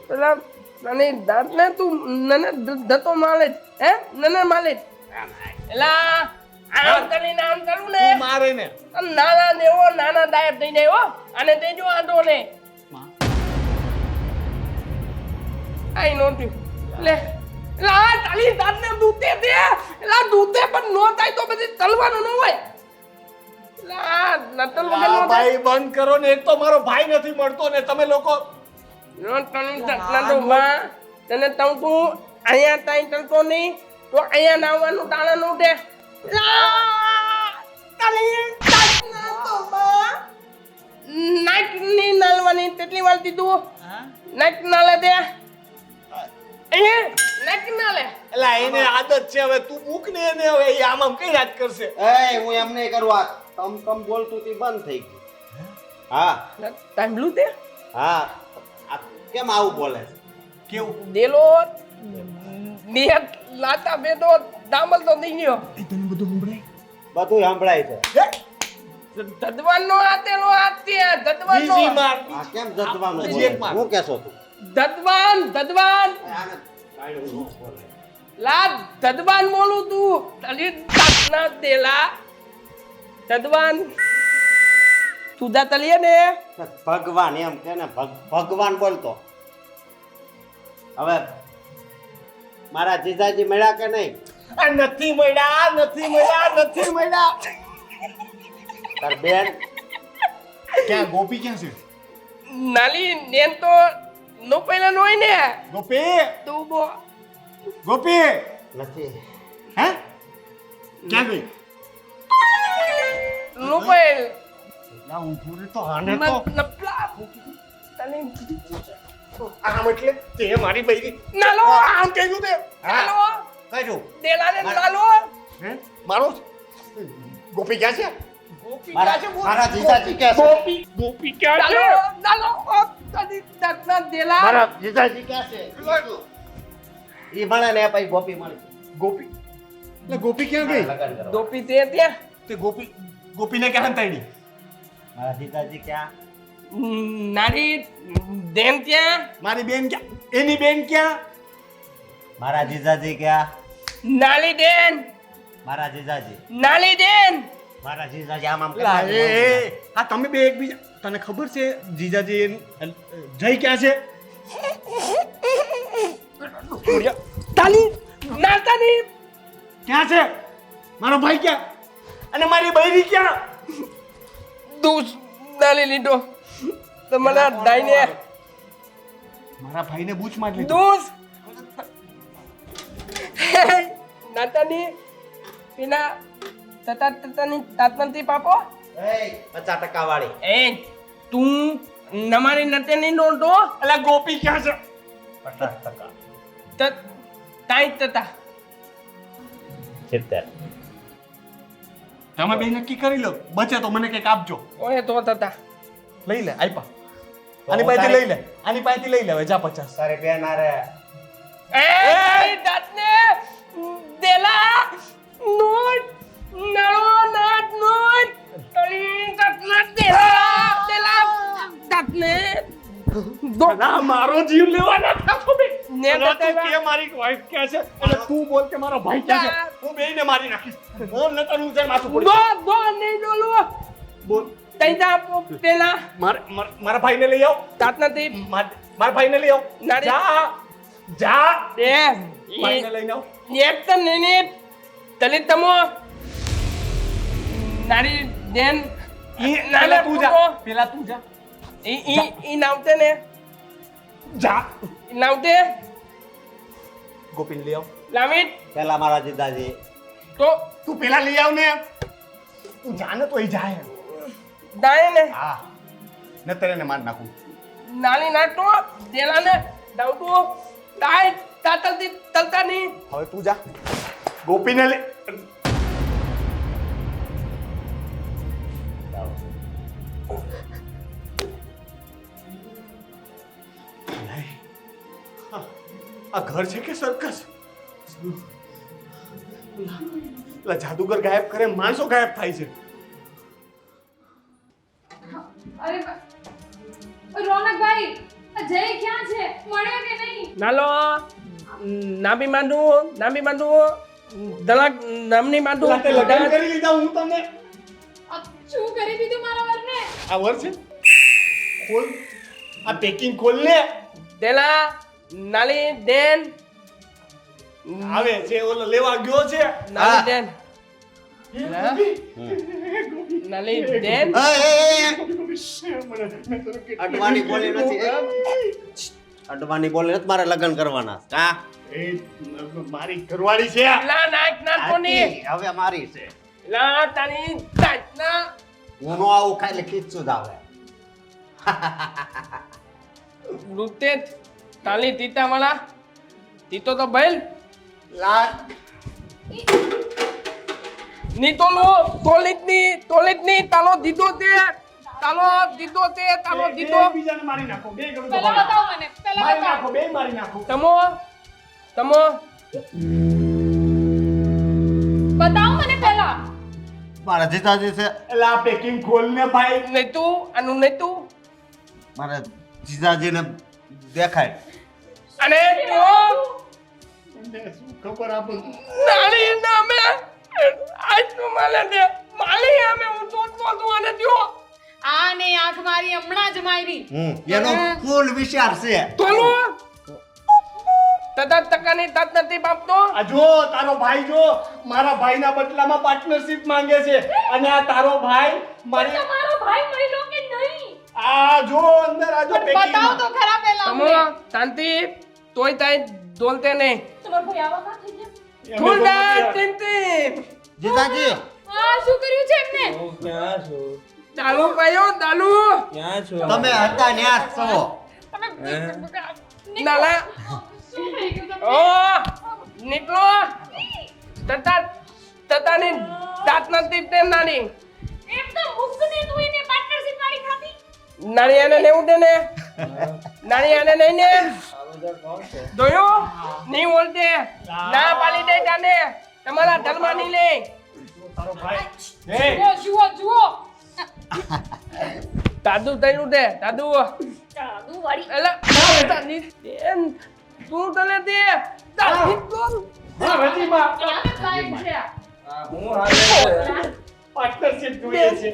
પેલા નાની દાંત ને તું નને ધતો માલે હે નને માલે એલા આમ કરીને આમ કરું ને તું મારે ને નાના દેવો નાના દાયર થઈ જાય હો અને દેજો આંધો ને આઈ નોતી લે લા તાલી દાંત ને દૂતે દે લા દૂતે પણ નો થાય તો પછી તલવાનું ન હોય લા નતલ વગર નો થાય ભાઈ બંધ કરો ને એક તો મારો ભાઈ નથી મળતો ને તમે લોકો નો તને તટના તો બા તને તમ તું અહીંયા તાઈ તલતો નહીં તો અહીંયા નાવાનું તાળા નો દે લા તાલી તટના તો બા નાક ની નાલવાની તેટલી વાર દીધું નાક નાલે દે નાક નાલે એલા એને આદત છે હવે તું મૂક ને એને હવે એ આમ આમ કઈ રાત કરશે એ હું એમ નહીં કરું આ તમ બોલતું તી બંધ થઈ ગયું હા તાંબલું તે હા આ કેમ આવું બોલે છે? કેવું દેલો નિયત લાતા બેદો દામલ તો દઈ ગયો બધું સાંભળાય છે ધદવાનનો આતેલો આતે ધદવાનનો બીજી માર આ કેમ જતવાનું બીજી એક માર. હું કહેશો તું ધદવાન આને કાંઈ ન બોલે. લા ધદવાન બોલું તું તલી તાતના દેલા ધદવાન તું જા તલીએ ને ભગવાન એમ કે ને ભગવાન બોલતો હવે મારા જીજાજી મળ્યા કે નહીં આ નથી મળ્યા તાર બેન ક્યાં ગોપી ક્યાં છે નાલી નેન તો નો પહેલા નો હોય ને ગોપી તું બો ગોપી નથી હે ક્યાં ગઈ નો પહેલ ના ઊભું રે તો આને તો નપલા તને આમ એટલે તે મારી બૈરી નાલો આમ કહ્યું તે નાલો કરું દેલાને નાલો હે મારો ગોપી ક્યાં છે ગોપી મારા જીજાજી કે છે ગોપી ક્યાં છે નાલો તદી તકના દેલા મારા જીજાજી કે છે ઈ મળે ને પછી ગોપી મળે ગોપી એટલે ગોપી ક્યાં ગઈ લગન કરવા. ગોપી તે ત્યાં તે ગોપીને ક્યાં હંતાડી મારા જીજાજી ક્યાં નારી દેન ત્યાં મારી બેન ક્યાં એની બેન ક્યાં મારા જીજાજી ક્યાં નાલી દેન મારા જીજાજી નાલી દેન મારા જીજાજી આમ આમ લા કરતા એ આ તમે બે એકબીજા તને ખબર છે જીજાજી જય ક્યાં છે તાલી નાતાની ક્યાં છે મારો ભાઈ ક્યાં અને મારી બૈરી ક્યાં દૂસ નાલી લીધો તમારા ડાઈને મારા ભાઈને બૂચ માર લીધું. દોસ નાતાની પેલા તતાની તાતનથી પાપો 50% વાળી એ તું નમારી નતે નહીં નોંધો અલા ગોપી ક્યાં છે? 50%. તાઈ તતા 70. તમે બે નક્કી કરી લો, બચે તો મને કંઈક આપજો. ઓય તો તતા લઈ લે, આપ્યા. આની પાસેથી લઈ લે, આની પાસેથી લઈ લે, હવે જા 50. તારે બેન આરે એ દાતને દેલા નોટ નળો નાટ નોટ તલી દાતના દેલા દાતને ના, મારો જીવ લેવાના થાકો બે. ને અલા, તું બતાવ્યા. કે મારી વાઈફ ક્યાં છે અને તું બોલ કે મારો ભાઈ ક્યાં છે. હું બેયને મારી નાખીશ. બોલ નકર હું જઈને માથું દો ફોડીશ. દો નહીં ડોલો બોલ. તૈતા પેલા મારા ભાઈને લઈ આવ. દાતનાથી મારા ભાઈને લઈ આવ. નારી. જા જા એ ભાઈને લઈને આવ. એક તો ને તલી તમો નારી દેન પેલા તું જા, પેલા તું જા. ઈ નાવતે ને જા નાવતે ગોપીને લઈ આવ. લામિત પેલા મારા જીજાજી તો તું પેલા લઈ આવ ને. તું જા ને તો એ જાય. દાય ને હા નતર એને માર નાખું. નાની નાટો દેલા ને દાવતો દાય તાતલતી તલતા નહીં હવે તું જા ગોપીને લે. આ ઘર છે કે સર્કસ? પેલા જાદુગર ગાયબ કરે, માણસો ગાયબ થાય છે. અરે રોનકભાઈ, આ જય ક્યાં છે? મળ્યો કે નહીં? નાલો નાબી માંડુ દલાક નામની માંડુ પેલા તે લગ્ન કરી લીધા હું તમને. આ શું કરી દીધું મારા વરને? આ વર છે, ખોલ આ પેકિંગ ખોલ ને. દેલા નાલી દેન આવે છે ઓલો લેવા ગયો છે. નાલી દેન નાલી દેન અડવાની બોલી નથી અડવાની બોલી નથી મારે લગ્ન કરવાના કા એ મારી ઘરવાળી છે. લા નાક ના કોની હવે મારી છે લા તાની તાતના હું નો આવું ખાલી ખીચું જ આવે રૂતે તાલી તીતા વાળા તીતો તો બેલ લા ની તોલિત ની તાલો દીધો તે બીજાને મારી નાખો. બે ગણું તો પહેલા ભાઈ. બતાવો મને, પહેલા મારી બતાવો. નાખો, બે મારી નાખો. તમો બતાવો મને પહેલા. મારા જીજાજી છે એલા પેકિંગ ખોલ ને ભાઈ. નતું આનું નતું મારા જીજાજીને દેખાય અને તો મને શું ખબર આ બધું? નાળી નામે આજ તો માલે દે માલી અમે હું તો અને દ્યો આ ને આંખ મારી હમણાં જ મારી. એનો ફૂલ વિચાર છે તોલો તદા તકાની તાત નથી બાપતો આ જો તારો ભાઈ જો મારા ભાઈના બદલામાં પાર્ટનરશિપ માંગે છે અને આ તારો ભાઈ મારી તમારો ભાઈ મળ્યો કે નહીં? આ જો અંદર આ જો બતાવો તો પેકિંગ. ખરા પહેલા તમો અમને. શાંતિ તોય તાય ડોલતે નહીં તમારો ભાઈ આવા કાં થઈ ગયા? થોડા ટીમટી જીજાજી આ શું કર્યું છે એમને? દાલુ પાયો દાલુ તમે હતા ન્યા જ છો નાલા શું થઈ ગયું તમને? ઓ નીકળો તતાની દાંત નથી તેમ નાની એમ તો મુક્ત ને તું એને પાર્ટનરશિપ વાળી ખાતી. નાની આને લેવું દે ને નાની આને નહીં ને જોયો નહીં બોલતે ના પાલી દે જાને તમારા ધર્મ નહીં લે તારો ભાઈ એ જુઓ જુઓ દાદુ તૈરું દે દાદુ જાદુ વાળી. એલા તાની બેન તું તને દે દાદી કોણ હા રજીબા ક્યાં ક્લાયન્ટ છે આ? પાર્ટનરશિપ જોઈએ છે.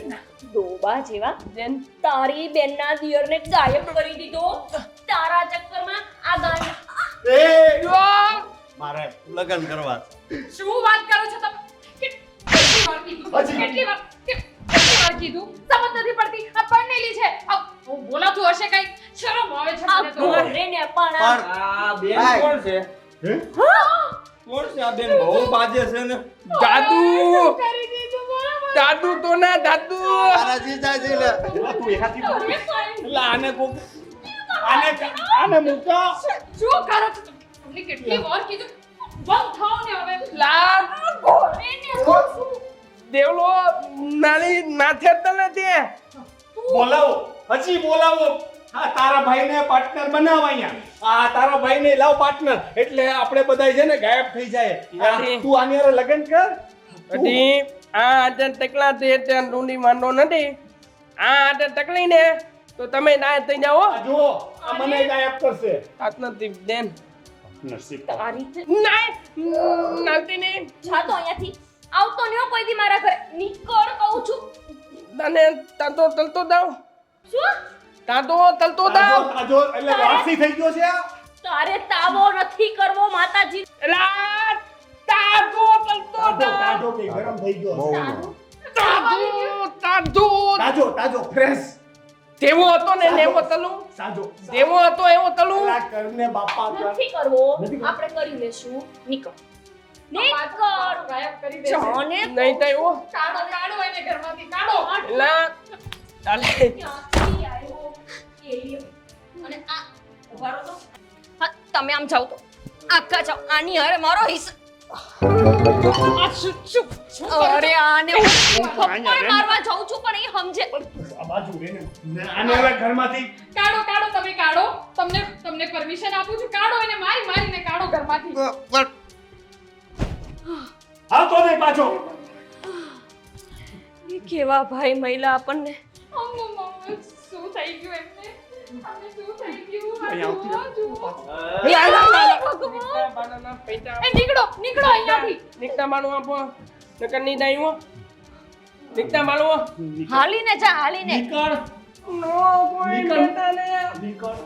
ડોબા જેવા બેન તારી બેનના દિયરને ગાયબ કરી દીધો તારા ચક્કરમાં આ ગાય એ મારે લગ્ન કરવા શું વાત કરો છો તમે? કેટલી વાર કીધું? કેટલી વાર કીધું? સમજ નથી પડતી. આ પરણેલી છે. આ બોલાતું હશે કઈ. શરમ આવે છે મને તો રે ને પણ આ બેન ભાઈ. કોણ છે હે? કોણ છે આ બેન બહુ બાજે છે ને દાદુ કરી દીધું બરાબર. દાદુ તો ના દાદુ મારા જીજાજી ને એલા તું એકાથી બોલ. એલા આને આને મૂકા. શું કરો છો? તમને કેટલી વાર કીધું બંધ થાઓ ને હવે. લા એને શું? દેવલો નાની નાથે તને તે બોલાવો હજી બોલાવો. હા તારા ભાઈને પાર્ટનર બનાવ અહીંયા. આ તારા ભાઈને લાવ પાર્ટનર એટલે આપણે બધાય છે ને ગાયબ થઈ જાય. યાર. તું આની હારે લગ્ન કર. અઢી આ આટે તકલા તે ત્યાં ડુંડી માંડો નથી આ આટે તકલી ને તો તમે ના થઈ જાઓ આ જુઓ આ મને ગાયબ કરશે. હાથ નથી દેન નસીબ. તારી તે નાય નાલતી નહીં જાતો અહીંયાથી આવતો નહીં હો કોઈ દી મારા ઘરે નીકળ કહું છું તને તાતો તલતો દાવ શું તાતો તલતો દાવ તાજો એટલે વાસી થઈ ગયો છે આ. તારે તાવો નથી કરવો માતાજી એલા તાતો તલતો તાજો દાવ તાજો કે ગરમ થઈ ગયો. તાતો તાજો તાજો ફ્રેશ. તેવો હતો ને એવો તલું તાજો. તેવો હતો એવો તલું અલા કરને બાપા કર. નથી કરવો નથી કરવો. આપણે કરી લેશું નીકળ પાછો નીકળ ગાયબ કરી દે. જાને નહીં થયો કાઢો કાઢો એને ઘરમાંથી કાઢો. એલા ચાલે ક્યાંથી આવ્યો એલિયન અને આ ઉભા રહો તો હા તમે આમ જાઓ તો આખા જાઓ આની હારે મારો હિસ્સો આ શું અરે આને હું થપ્પડ મારવા જાઉં છું પણ એ સમજે આ બાજુ રે ને. આને હવે ઘરમાંથી કાઢો કાઢો તમે કાઢો. તમને પરમિશન આપું છું. કાઢો એને મારીને કાઢો ઘરમાંથી. આવતો નહીં પાછો. કેવા ભાઈ મહિલા આપણને શું થઈ ગયું એમને? આને શું થઈ ગયું? આ અહીં આવતી જુઓ, રહે. જુઓ. બાનાના પૈસા એ નીકળો અહીંયાથી. નીકળતા માનું આપો નકર નહીં દાયું નીકળતા માનું હાલીને જા હાલીને નીકળ. નો કોઈ નીકળ. બેટા ને નીકળ.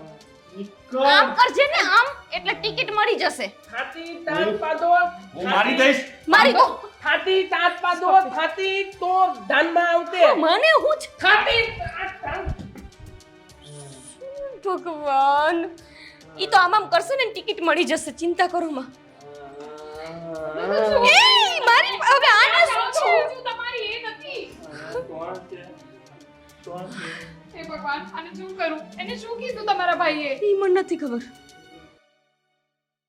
આમ નીકળ. કરજે ને આમ એટલે ટિકિટ મળી જશે થાતી તાત પાદો હું મારી દઈશ. મારી તો થાતી તાત પાદો થાતી તો ધાનમાં આવતે મને હું જ થાતી ભગવાન ઈ તો આમ કરશે ને ટિકિટ મળી જશે ચિંતા કરો માં એ મારી હવે આને શું છે છું તમારી એ નથી. હે ભગવાન આને શું કરું? એને શું કીધું તમારા ભાઈએ? ઈ મને નથી ખબર